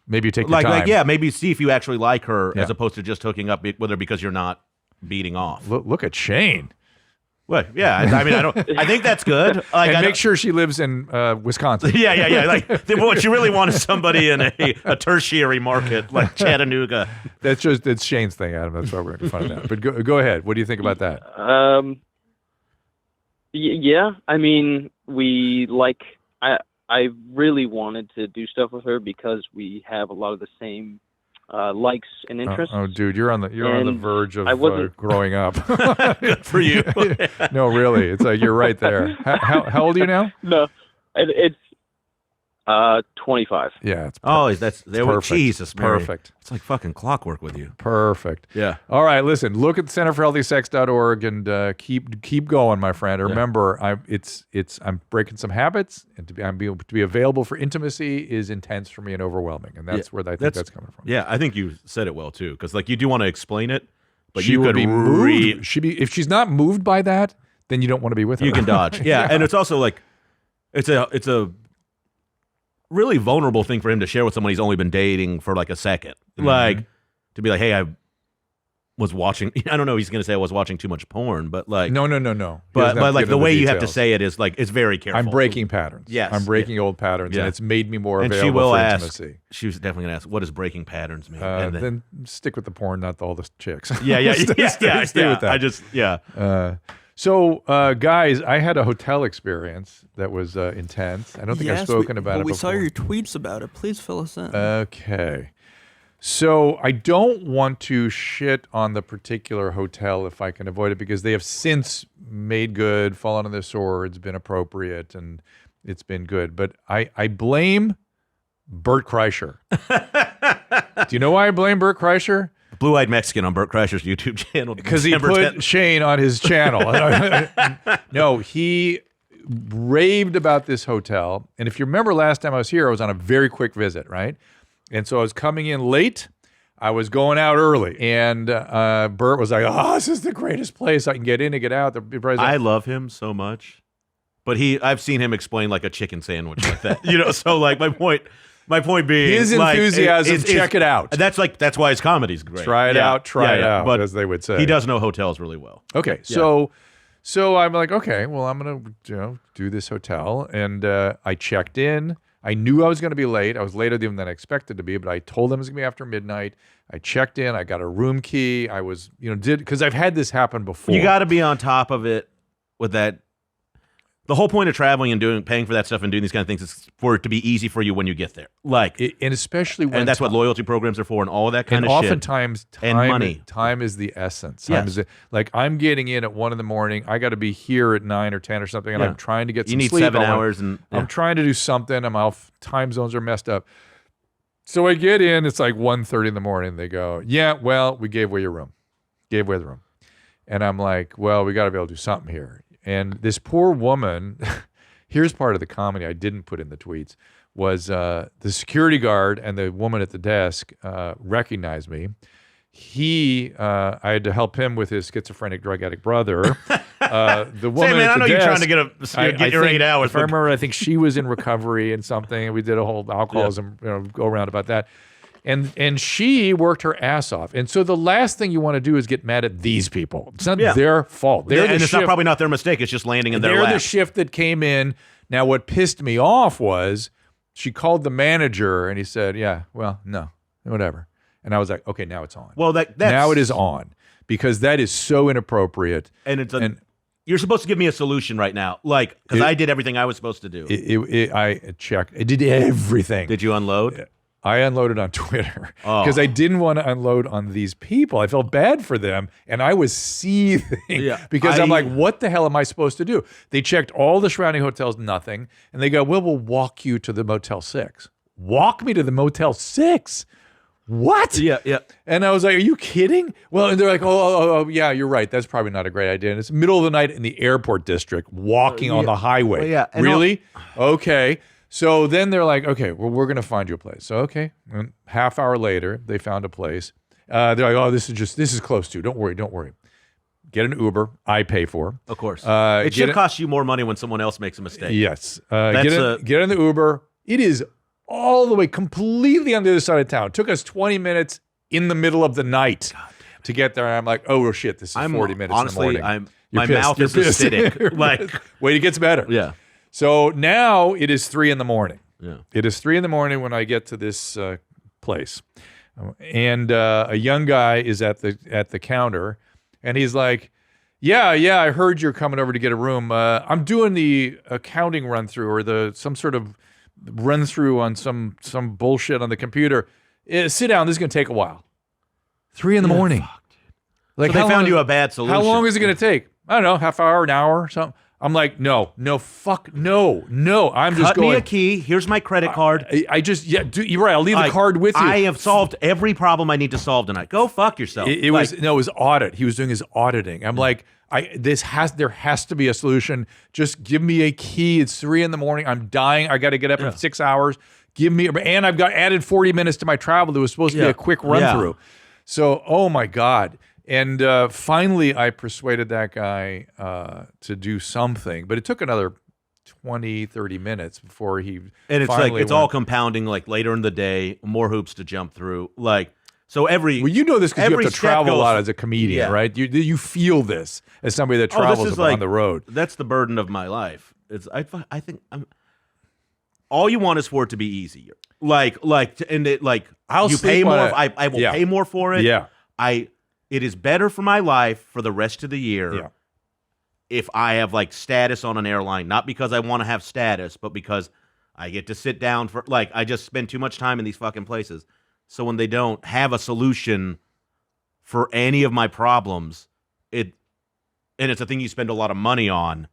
Maybe you take your time. Like, yeah, maybe see if you actually like her as opposed to just hooking up with her because you're not beating off. Look at Shane. What? Yeah, I mean, I think that's good. Like, and make sure she lives in Wisconsin. Yeah. Like, what you really want is somebody in a tertiary market like Chattanooga. It's Shane's thing, Adam. That's why we're making fun of that. But go ahead. What do you think about that? Yeah, I mean, I really wanted to do stuff with her because we have a lot of the same likes and interests. Oh, dude, you're on the verge of growing up. Good for you. No, really, it's like you're right there. How old are you now? No, it's 25. Yeah, it's perfect. Jesus, Mary. Perfect. It's like fucking clockwork with you. Perfect. Yeah. All right, listen. Look at centerforhealthysex.org and keep going, my friend. Remember, I'm breaking some habits, and to be available for intimacy is intense for me and overwhelming, and that's where I think that's coming from. Yeah, I think you said it well too, because like you do want to explain it, but she you could be moved. If she's not moved by that, then you don't want to be with her. You can dodge. Yeah, and it's also like it's a really vulnerable thing for him to share with someone he's only been dating for like a second. Mm-hmm. Like to be like, hey, I was watching, I don't know, he's going to say I was watching too much porn, but like No. But like the way you have to say it is like it's very careful. I'm breaking patterns. Yes. I'm breaking old patterns, and it's made me more available she will for ask, intimacy. She was definitely going to ask, what does breaking patterns mean? Then stick with the porn, not all the chicks. Yeah. Stay with that. So, guys, I had a hotel experience that was intense. I don't think I've spoken about it before. We saw your tweets about it. Please fill us in. Okay. So I don't want to shit on the particular hotel if I can avoid it, because they have since made good, fallen on their swords, been appropriate, and it's been good. But I blame Bert Kreischer. Do you know why I blame Bert Kreischer? Blue-eyed Mexican on Bert Kreischer's YouTube channel. Because he put Shane on his channel. No, he raved about this hotel. And if you remember last time I was here, I was on a very quick visit, right? And so I was coming in late. I was going out early. And Bert was like, oh, this is the greatest place. I can get in and get out. I love him so much. But I've seen him explain like a chicken sandwich like that. So like my point being, his enthusiasm, check it out. That's why his comedy's great. Try it out, but, as they would say. He does know hotels really well. Okay, so I'm like, okay, well, I'm gonna do this hotel, and I checked in. I knew I was going to be late. I was later than I expected to be, but I told them it was going to be after midnight. I checked in. I got a room key. I was, because I've had this happen before. You got to be on top of it with that. The whole point of traveling and paying for that stuff and doing these kind of things is for it to be easy for you when you get there. And especially when... And that's what loyalty programs are for and all of that kind of shit. And oftentimes, time is the essence. Like, I'm getting in at 1 a.m. I got to be here at 9 or 10 or something, and I'm trying to get some sleep. You need 7 hours. I'm trying to do something. I'm off. Time zones are messed up. So I get in. It's like 1:30 in the morning. They go, yeah, well, we gave away your room. Gave away the room. And I'm like, well, we got to be able to do something here. And this poor woman, here's part of the comedy I didn't put in the tweets, was the security guard and the woman at the desk recognized me. I had to help him with his schizophrenic drug addict brother. The woman man, at the I know desk, you're trying to get your 8 hours. If I remember, I think she was in recovery and something, and we did a whole alcoholism go around about that. And she worked her ass off. And so the last thing you want to do is get mad at these people. It's not their fault. It's probably not their mistake. It's just landing in their lap. They're the shift that came in. Now, what pissed me off was she called the manager, and he said, yeah, well, no, whatever. And I was like, okay, now it's on. Well, now it is on, because that is so inappropriate. And you're supposed to give me a solution right now, because I did everything I was supposed to do. I checked. I did everything. Did you unload? I unloaded on Twitter because I didn't want to unload on these people. I felt bad for them, and I was seething because I'm like, what the hell am I supposed to do? They checked all the surrounding hotels, nothing, and they go, well, we'll walk you to the Motel 6. Walk me to the Motel 6? What? Yeah. And I was like, are you kidding? Well, and they're like, oh, yeah, you're right. That's probably not a great idea. And it's middle of the night in the airport district, walking on the highway. Well, really? Okay. So then they're like, okay, well, we're going to find you a place. So, okay. And half hour later, they found a place. They're like, oh, this is close to. Don't worry. get an Uber. I pay for. Of course. It should cost you more money when someone else makes a mistake. Yes. Get in the Uber. It is all the way completely on the other side of town. It took us 20 minutes in the middle of the night to get there. And I'm like, oh, shit, this is 40 minutes honestly, in the morning. My mouth is acidic. Wait, it gets better. Yeah. So now it is 3 a.m. Yeah. It is 3 a.m. when I get to this place. And a young guy is at the counter, and he's like, yeah, I heard you're coming over to get a room. I'm doing the accounting run through or some sort of run through on some bullshit on the computer. Sit down. This is going to take a while. 3 a.m. Fuck, like, so they found you a bad solution. How long is it going to take? I don't know, half hour, an hour, or something. I'm like, no. I'm just Cut me a key. Here's my credit card. You're right. I'll leave the card with you. I have solved every problem I need to solve tonight. Go fuck yourself. It was audit. He was doing his auditing. I'm like, there has to be a solution. Just give me a key. It's 3 a.m. I'm dying. I got to get up in 6 hours. And I've got added 40 minutes to my travel that was supposed to be a quick run through. So, oh my God. And finally, I persuaded that guy to do something, but it took another 20, 30 minutes before he. And it's like it's all compounding. Like later in the day, more hoops to jump through. Like so every. Well, you know this because you have to travel a lot as a comedian, right? You feel this as somebody that travels on the road. That's the burden of my life. I think all you want is for it to be easier. I'll you pay more. I will pay more for it. Yeah. It is better for my life for the rest of the year if I have like status on an airline, not because I want to have status, but because I get to sit down for I just spend too much time in these fucking places. So when they don't have a solution for any of my problems, and it's a thing you spend a lot of money on,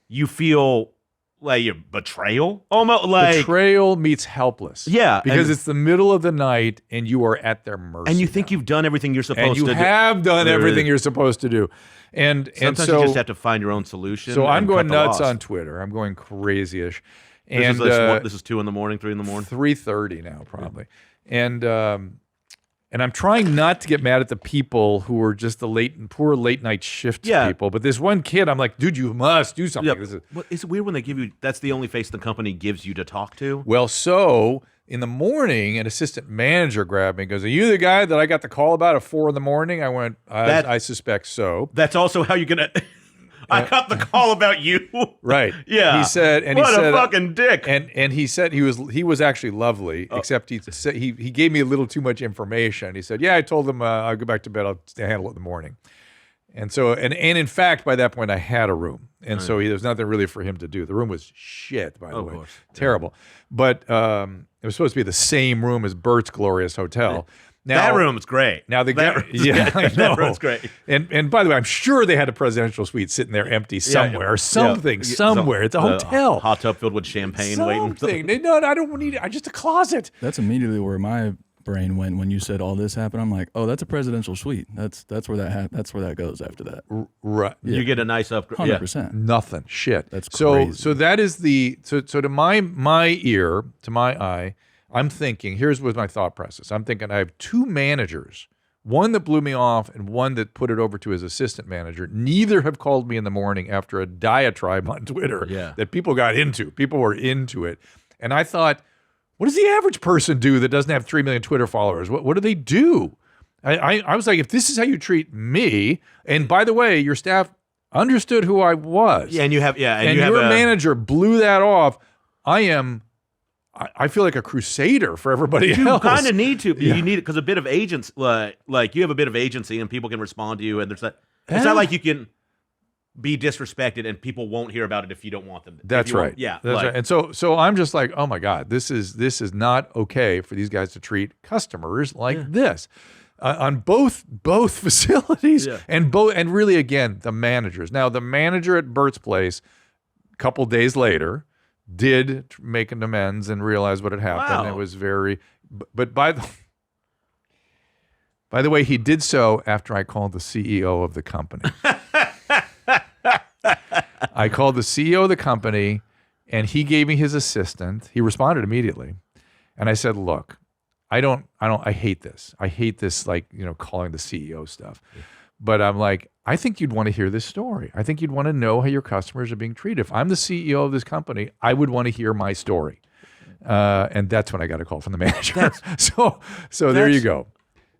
you feel like betrayal, almost like betrayal meets helpless. Yeah, because it's the middle of the night and you are at their mercy. And you think you've done everything you're supposed to do. And you have done everything you're supposed to do. And sometimes so you just have to find your own solution. So I'm going nuts on Twitter. I'm going crazy-ish. And this is 2 a.m, 3 a.m. 3:30 now probably. And I'm trying not to get mad at the people who are just the poor late night shift people. But this one kid, I'm like, dude, you must do something. Yeah. Is it weird when they give you, that's the only face the company gives you to talk to? Well, so in the morning, an assistant manager grabbed me and goes, are you the guy that I got the call about at 4 a.m? I went, I suspect so. That's also how you're going to... I got the call about you. Right. Yeah. He said, a fucking dick. And he said he was actually lovely, except he gave me a little too much information. He said, yeah, I told him I'll go back to bed. I'll handle it in the morning. And so, and in fact, by that point, I had a room. And so there was nothing really for him to do. The room was shit, by the way. Course. Terrible. But it was supposed to be the same room as Bert's glorious hotel. Now, that room's great. Now the guy, that room's great. And by the way, I'm sure they had a presidential suite sitting there empty somewhere, or something, somewhere. It's a hotel, hot tub filled with champagne, waiting. No, I don't need it. Just a closet. That's immediately where my brain went when you said all this happened. I'm like, oh, that's a presidential suite. That's where that goes after that. Right. Yeah. You get a nice upgrade. 100%. Nothing. Shit. That's crazy. So that is so to my ear, to my eye, I'm thinking, here's what my thought process. I'm thinking I have 2 managers, one that blew me off and one that put it over to his assistant manager. Neither have called me in the morning after a diatribe on Twitter that people got into. People were into it. And I thought, what does the average person do that doesn't have 3 million Twitter followers? What do they do? I was like, if this is how you treat me, and by the way, your staff understood who I was. Yeah, and you have, and your manager blew that off. I feel like a crusader for everybody else. You kind of need to. You need it because a bit of agency, like you have a bit of agency, and people can respond to you. And there's that. It's not like you can be disrespected and people won't hear about it if you don't want them. That's right. Yeah, that's right. And so I'm just like, oh my God, this is not okay for these guys to treat customers like this on both facilities and really again the managers. Now the manager at Bert's place, a couple days later, did make an amends and realize what had happened. Wow. It was very, but by the way, he did so after I called the CEO of the company. I called the CEO of the company, and he gave me his assistant. He responded immediately, and I said, "Look, I hate this. I hate this, like calling the CEO stuff. But I'm like, I think you'd want to hear this story. I think you'd want to know how your customers are being treated. If I'm the CEO of this company, I would want to hear my story. And that's when I got a call from the manager. So there you go.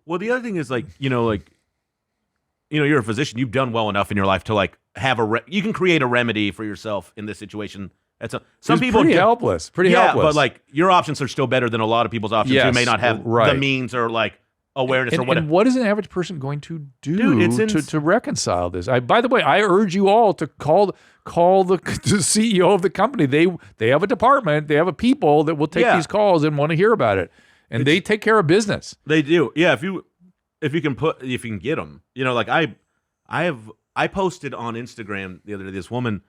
Well, the other thing is you're a physician. You've done well enough in your life to like have you can create a remedy for yourself in this situation. Some people pretty helpless. Pretty helpless. But like your options are still better than a lot of people's options who may not have the means or like awareness or whatever. And what is an average person going to do to reconcile this? By the way, I urge you all to call the CEO of the company. They have a department. They have a people that will take these calls and want to hear about it, and they take care of business. They do. Yeah, if you can get them. Like I posted on Instagram the other day. This woman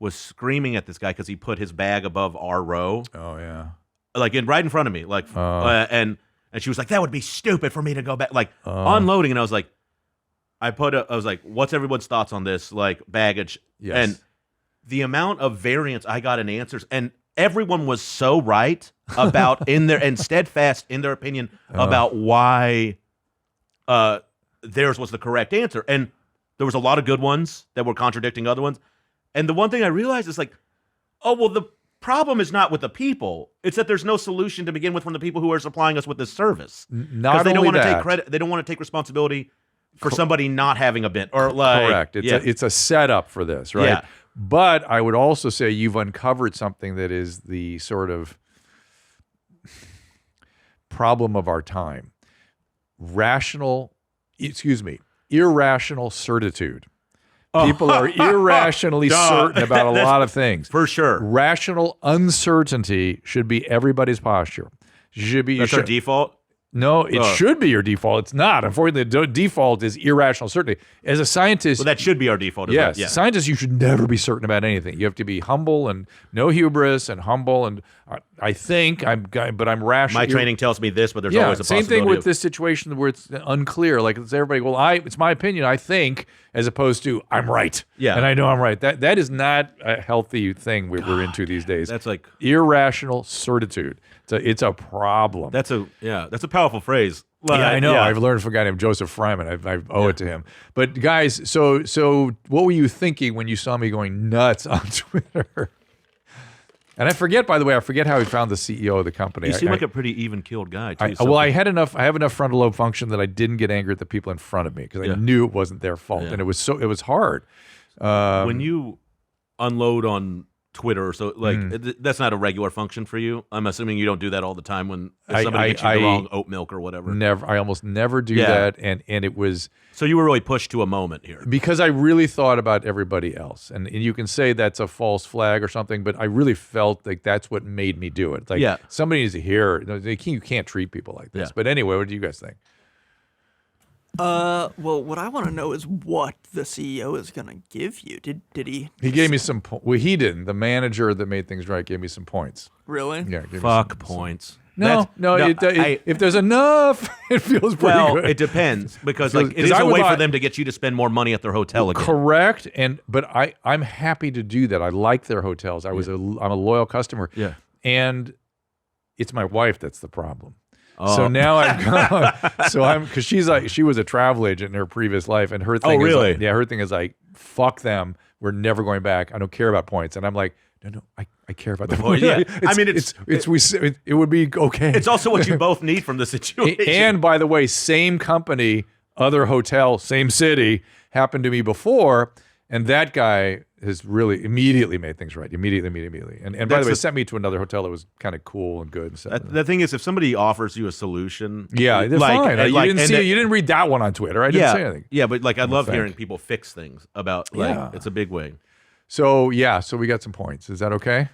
was screaming at this guy because he put his bag above our row. Oh yeah, like right in front of me. Like and she was like, "That would be stupid for me to go back." Like unloading, and I was like, I was like, "What's everyone's thoughts on this?" Like baggage, and the amount of variance I got in answers, and everyone was so right about and steadfast in their opinion about why theirs was the correct answer, and there was a lot of good ones that were contradicting other ones. And the one thing I realized is like, oh, well, the problem is not with the people. It's that there's no solution to begin with from the people who are supplying us with this service. Because they don't want to take credit. They don't want to take responsibility for somebody not having a bit. Or like, correct. It's a setup for this, right? Yeah. But I would also say you've uncovered something that is the sort of problem of our time. Irrational certitude. People are irrationally certain about a lot of things. For sure. Rational uncertainty should be everybody's posture. That's our default? No, it should be your default. It's not. Unfortunately, the default is irrational certainty. As a scientist... Well, that should be our default. Yes. Yeah. Scientists, you should never be certain about anything. You have to be humble and no hubris and humble. And I think, but I'm rational. My training tells me this, but there's always a possibility. Same thing with this situation where it's unclear. Like, it's everybody, it's my opinion, I think, as opposed to, I'm right. Yeah. And I know I'm right. That is not a healthy thing we're into these days. That's like... irrational certitude. It's a problem. That's a powerful phrase. Yeah, I know. I've learned from a guy named Joseph Fryman. I owe it to him. But guys, so what were you thinking when you saw me going nuts on Twitter? And I forget, by the way, how he found the CEO of the company. You seem like a pretty even-keeled guy, too. I have enough frontal lobe function that I didn't get angry at the people in front of me because I knew it wasn't their fault, and it was hard. When you unload on Twitter, so that's not a regular function for you. I'm assuming you don't do that all the time when somebody gets you the wrong oat milk or whatever. I almost never do that, and it was. So you were really pushed to a moment here because I really thought about everybody else, and you can say that's a false flag or something, but I really felt like that's what made me do it. Like somebody needs to hear. You can't treat people like this. But anyway, what do you guys think? Well, what I want to know is what the CEO is going to give you. Did he? He gave me some. Well, he didn't. The manager that made things right gave me some points. Really? Yeah. Fuck points. No. If there's enough, it feels pretty good. Well, it depends because it is a way for them to get you to spend more money at their hotel again. Correct. But I'm happy to do that. I like their hotels. I'm a loyal customer. Yeah. And it's my wife that's the problem. So now I've gone. Because she was a travel agent in her previous life, and her thing is her thing is like, fuck them. We're never going back. I don't care about points. And I'm like, no, I care about the points. Yeah. It would be okay. It's also what you both need from the situation. And by the way, same company, other hotel, same city, happened to me before, and that guy has really immediately made things right. Immediately. And by the way, sent me to another hotel that was kind of cool and good. So, the thing is, if somebody offers you a solution, they're fine. You didn't read that one on Twitter. I didn't say anything. Yeah, but I love hearing people fix things about it's a big way. So we got some points. Is that okay?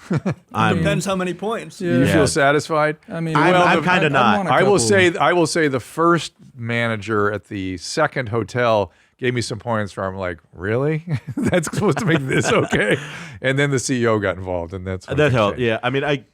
Depends how many points. You feel satisfied? I mean, I'm kind of not. I will say the first manager at the second hotel gave me some points where I'm like, really? That's supposed to make this okay? And then the CEO got involved, and that helped. Yeah, I mean,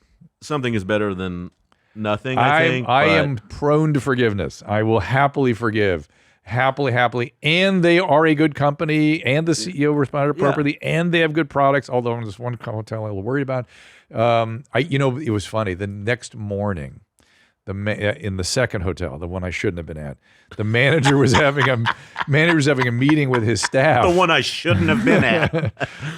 something is better than nothing. I am prone to forgiveness. I will happily forgive. Happily, and they are a good company, and the CEO responded appropriately, and they have good products. Although in this one hotel, I was worried about. It was funny. The next morning, in the second hotel, the one I shouldn't have been at, the manager was having a meeting with his staff. The one I shouldn't have been at.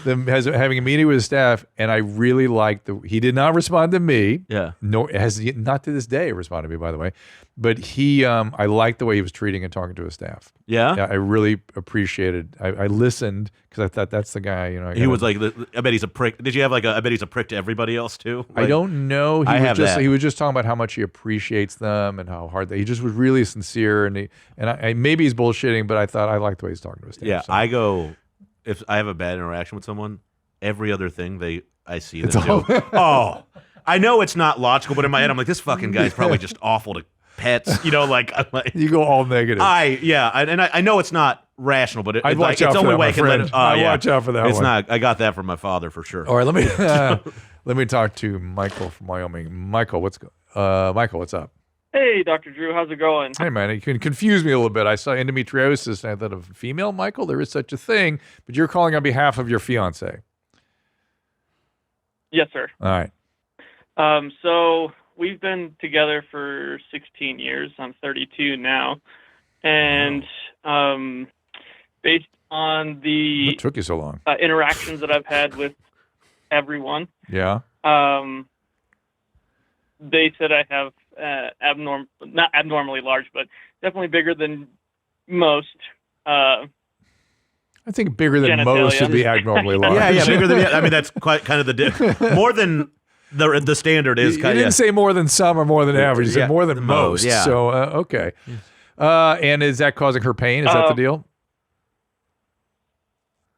Having a meeting with his staff, and I really liked he did not respond to me. Yeah. Nor has he, not to this day, responded to me, by the way. But I liked the way he was treating and talking to his staff. Yeah? I really appreciated. I listened because I thought that's the guy. He was like, I bet he's a prick. Did you have I bet he's a prick to everybody else too? I don't know. He was just talking about how much he appreciates them and how hard he just was really sincere. And maybe he's bullshitting, but I thought I liked the way he's talking to his staff. Yeah, so. if I have a bad interaction with someone, every other thing I see them do. Oh, I know it's not logical, but in my head I'm like, this fucking guy's probably just awful to pets, like you go all negative. I know it's not rational, but I'd watch out for that, my friend. Watch out for that. It's one. not. I got that from my father for sure. All right, let me talk to Michael from Wyoming. Michael, what's up? Hey, Dr. Drew, how's it going? Hey, man, you can confuse me a little bit. I saw endometriosis, and I thought of female Michael. There is such a thing, but you're calling on behalf of your fiance. Yes, sir. All right. So we've been together for 16 years. I'm 32 now. And based on the what took you so long? Interactions that I've had with everyone, yeah, they said I have not abnormally large, but definitely bigger than most. I think bigger than genitalia. Most should be abnormally large. Yeah, bigger than. I mean, that's quite kind of the more than the standard is. You didn't say more than some or more than average. You said more than most. Yeah. So okay. And is that causing her pain? Is that the deal?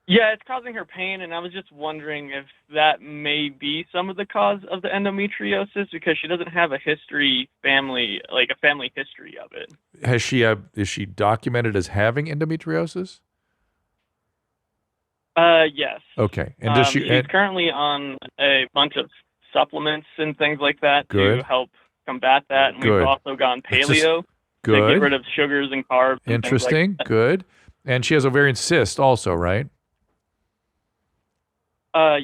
Yeah, it's causing her pain, and I was just wondering if that may be some of the cause of the endometriosis, because she doesn't have a family history of it. Is she documented as having endometriosis? Yes. Okay. And does she's currently on a bunch of supplements and things like that Good. to help combat that, and Good. we've also gone paleo Good. to get rid of sugars and carbs. And Interesting. things like that. Good. And she has ovarian cyst also, right?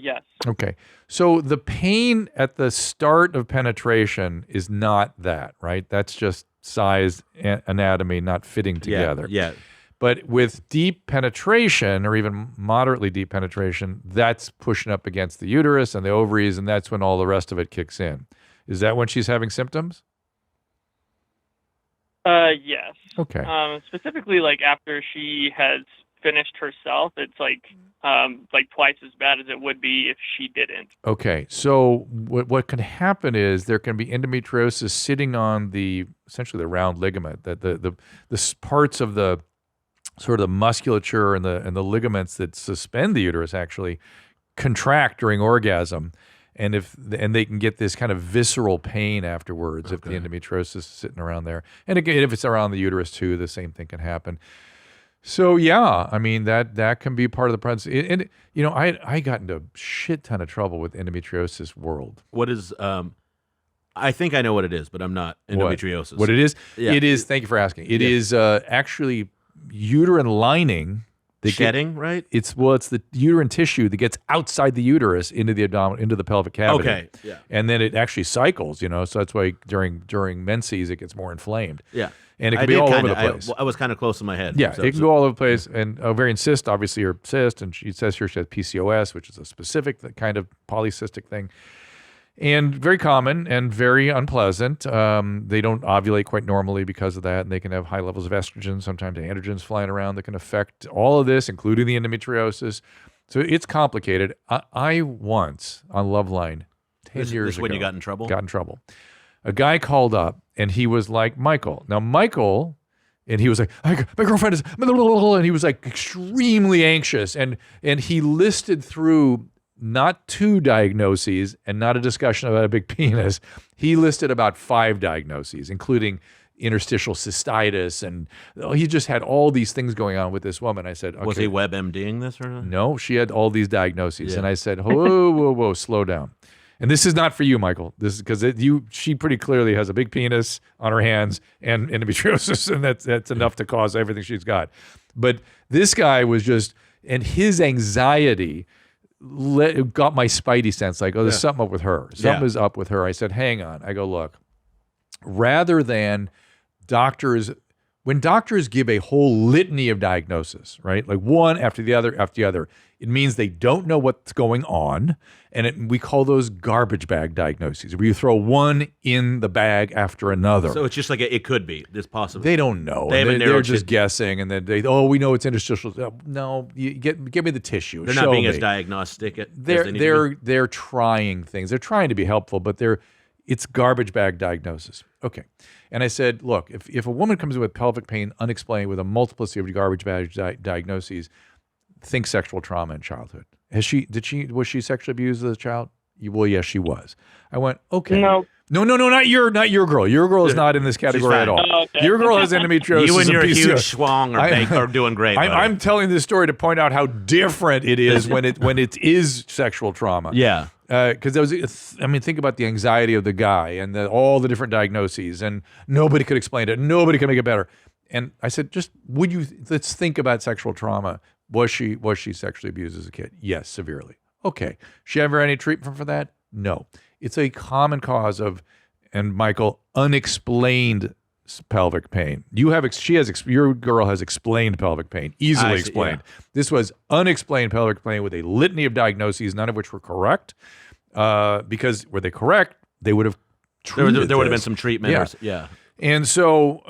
Yes. Okay. So the pain at the start of penetration is not that, right? That's just size, anatomy not fitting together. Yeah. But with deep penetration, or even moderately deep penetration, that's pushing up against the uterus and the ovaries, and that's when all the rest of it kicks in. Is that when she's having symptoms? Yes. Okay. Specifically, like after she has finished herself, it's like twice as bad as it would be if she didn't. Okay, so what can happen is there can be endometriosis sitting on essentially the round ligament, that the parts of the sort of the musculature and the ligaments that suspend the uterus actually contract during orgasm, and they can get this kind of visceral pain afterwards if the endometriosis is sitting around there, and again, if it's around the uterus too, the same thing can happen. So yeah, I mean that can be part of the process. And I got into a shit ton of trouble with endometriosis world. What is I think I know what it is, but I'm not endometriosis. What it is? Yeah. It is. Thank you for asking. It is actually uterine lining. Shedding, right? It's the uterine tissue that gets outside the uterus into the pelvic cavity. Okay. Yeah. And then it actually cycles. So that's why during menses it gets more inflamed. Yeah. And it can be all over the place. I was kind of close in my head. Yeah, it can go all over the place. And ovarian cyst, obviously, her cyst, and she says here she has PCOS, which is a specific kind of polycystic thing. And very common and very unpleasant. They don't ovulate quite normally because of that, and they can have high levels of estrogen, sometimes androgens flying around that can affect all of this, including the endometriosis. So it's complicated. I once, on Loveline, 10 years ago. This is when you got in trouble? Got in trouble. A guy called up, and he was like, Michael. Now, Michael, and he was like, my girlfriend is, and he was like extremely anxious. And he listed through not 2 diagnoses and not a discussion about a big penis. He listed about 5 diagnoses, including interstitial cystitis. And he just had all these things going on with this woman. I said, okay. Was he WebMDing this or not? No, she had all these diagnoses. Yeah. And I said, whoa, slow down. And this is not for you, Michael. This is because she pretty clearly has a big penis on her hands and endometriosis, and that's enough to cause everything she's got. But this guy was just, and his anxiety got my spidey sense, like, there's something up with her. Something is up with her. I said, hang on. I go, look, rather than doctors when doctors give a whole litany of diagnosis, right? Like one after the other after the other, it means they don't know what's going on. And we call those garbage bag diagnoses, where you throw one in the bag after another. So it's just like it could be this possible. They don't know. They're just guessing, and then we know it's interstitial. No, give me the tissue. They're not being as diagnostic. They're trying things. They're trying to be helpful, but it's garbage bag diagnosis. Okay. And I said, look, if a woman comes in with pelvic pain unexplained with a multiplicity of garbage bag diagnoses, think sexual trauma in childhood. Was she sexually abused as a child? Well, yes, she was. I went, okay. No, not your girl. Your girl is not in this category at all. Oh, okay. Your girl has endometriosis. You and your PCOS. huge schlong are doing great. I'm telling this story to point out how different it is when it is sexual trauma. Yeah. Because think about the anxiety of the guy and all the different diagnoses, and nobody could explain it. Nobody could make it better. And I said, let's think about sexual trauma. Was she sexually abused as a kid? Yes, severely. Okay. She ever any treatment for that? No. It's a common cause of, and Michael, unexplained pelvic pain. Your girl has explained pelvic pain, easily explained. Yeah. This was unexplained pelvic pain with a litany of diagnoses, none of which were correct. Because were they correct, they would have treated there would have been some treatment. Yeah. And so,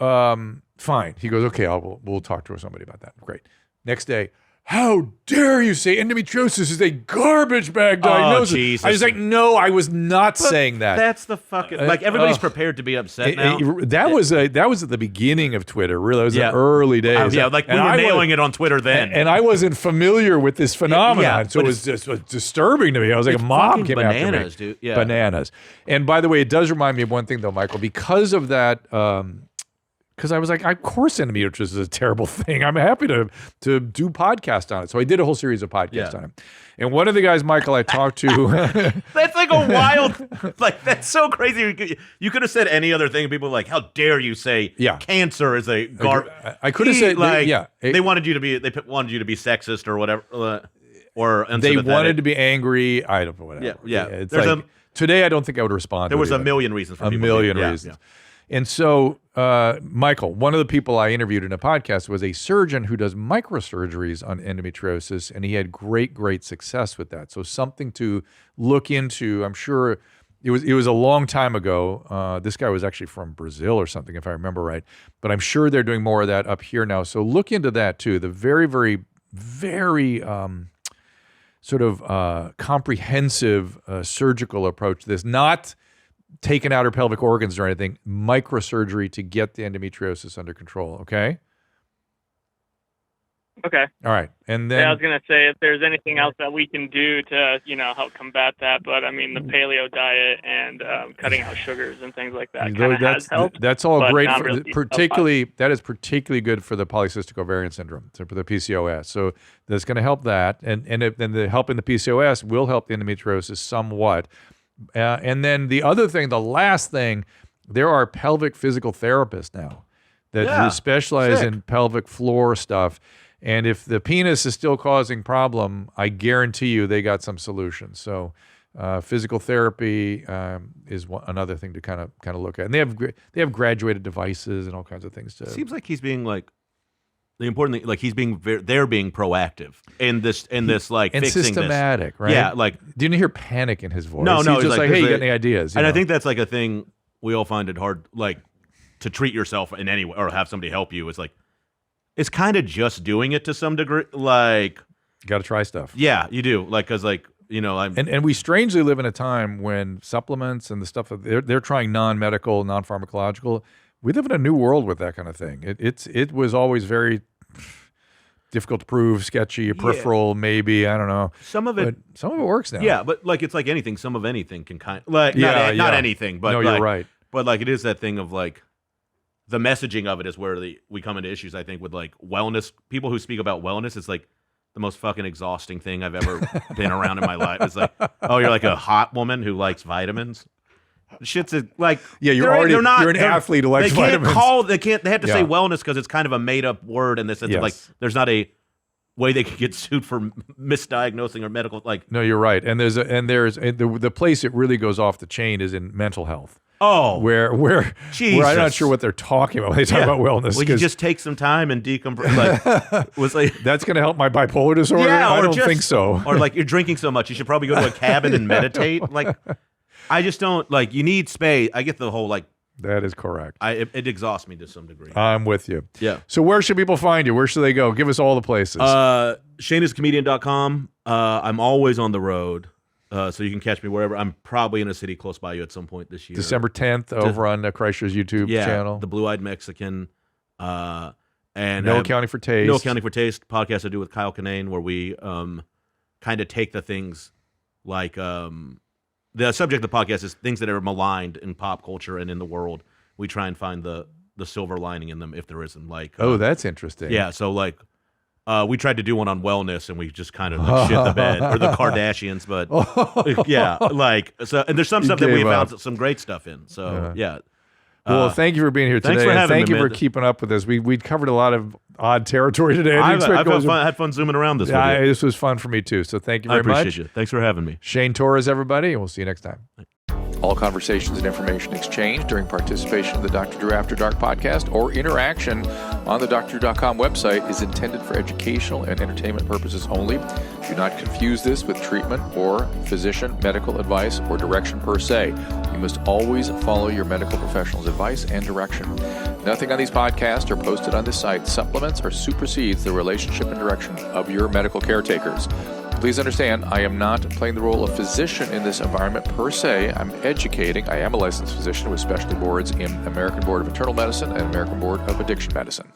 fine. He goes, okay, we'll talk to somebody about that. Great. Next day, how dare you say endometriosis is a garbage bag diagnosis? Oh, Jesus. I was like, no, I was not saying that. That's the fucking everybody's prepared to be upset now. That was at the beginning of Twitter. Really, it was the early days. We were nailing it on Twitter then, and I wasn't familiar with this phenomenon, so it was just disturbing to me. I was like, a mob came after me. Dude. Yeah. Bananas. And by the way, it does remind me of one thing, though, Michael, because of that. Because I was like, of course endometriosis is a terrible thing. I'm happy to do podcasts on it. So I did a whole series of podcasts on it. And one of the guys, Michael, I talked to... That's like a wild... that's so crazy. You could have said any other thing. People were like, how dare you say cancer is a I could have said... They wanted you to be sexist or whatever. Or they wanted to be angry. I don't know, whatever. Yeah. Today, I don't think I would respond. There was a million reasons for people. A million reasons. Yeah. And so, Michael, one of the people I interviewed in a podcast was a surgeon who does microsurgeries on endometriosis, and he had great success with that. So something to look into. I'm sure it was a long time ago. This guy was actually from Brazil or something, if I remember right. But I'm sure they're doing more of that up here now. So look into that too. The very, very, very sort of comprehensive surgical approach to this, not taking out her pelvic organs or anything, microsurgery to get the endometriosis under control, okay? Okay. All right. And then I was going to say if there's anything else that we can do to, help combat that, but I mean the paleo diet and cutting out sugars and things like that has helped. That's all great, that is particularly good for the polycystic ovarian syndrome, so for the PCOS. So that's going to help that, and the help in the PCOS will help the endometriosis somewhat. And then the last thing, there are pelvic physical therapists now that specialize in pelvic floor stuff. And if the penis is still causing problem, I guarantee you they got some solutions. So physical therapy is another thing to kind of look at. And they have graduated devices and all kinds of things. Seems like he's being the important thing, like they're being proactive in this and fixing systematic, this. Right? Yeah, didn't hear panic in his voice. No, he's just like, hey, you got any ideas? I think that's like a thing we all find it hard, to treat yourself in any way or have somebody help you. It's kind of just doing it to some degree. Got to try stuff. Yeah, you do. And we strangely live in a time when supplements and the stuff they're trying non-medical, non-pharmacological. We live in a new world with that kind of thing. It was always very difficult to prove, sketchy, peripheral, maybe, I don't know. Some of it works now. Yeah, but it's like anything. Some of anything can not anything, but no, you're right. But it is that thing of the messaging of it is where we come into issues. I think with wellness, people who speak about wellness, it's the most fucking exhausting thing I've ever been around in my life. It's you're a hot woman who likes vitamins. Shit's you're an athlete who likes vitamins. They have to say wellness because it's kind of a made up word in the sense of there's not a way they could get sued for misdiagnosing or medical No, you're right. And the place it really goes off the chain is in mental health. where I'm not sure what they're talking about when they talk about wellness. Well, you just take some time and decompress. That's going to help my bipolar disorder? Yeah, I don't think so. Or like you're drinking so much, you should probably go to a cabin and meditate. Like, I just don't like. You need space. I get the whole like. That is correct. It exhausts me to some degree. I'm with you. Yeah. So where should people find you? Where should they go? Give us all the places. ShaneIsComedian.com. I'm always on the road. So you can catch me wherever. I'm probably in a city close by you at some point this year. December 10th over on Kreischer's YouTube channel. The Blue-Eyed Mexican. And No Accounting for Taste. No Accounting for Taste podcast I do with Kyle Kinane, where we kind of take the things like the subject of the podcast is things that are maligned in pop culture and in the world. We try and find the silver lining in them if there isn't. Like, that's interesting. Yeah, so like we tried to do one on wellness and we just kind of like shit the bed, or the Kardashians, but yeah, like so. And there's some stuff that we found some great stuff in. So yeah. Well, thank you for being here today. Thanks for having thank me, you for keeping up with us. We covered a lot of odd territory today. I had fun zooming around this. Yeah, this was fun for me too. So thank you very much. I appreciate you. Thanks for having me. Shane Torres, everybody, and we'll see you next time. All conversations and information exchanged during participation in the Dr. Drew After Dark podcast or interaction on the drdrew.com website is intended for educational and entertainment purposes only. Do not confuse this with treatment or physician medical advice or direction per se. You must always follow your medical professional's advice and direction. Nothing on these podcasts or posted on this site supplements or supersedes the relationship and direction of your medical caretakers. Please understand, I am not playing the role of physician in this environment per se. I'm educating. I am a licensed physician with specialty boards in American Board of Internal Medicine and American Board of Addiction Medicine.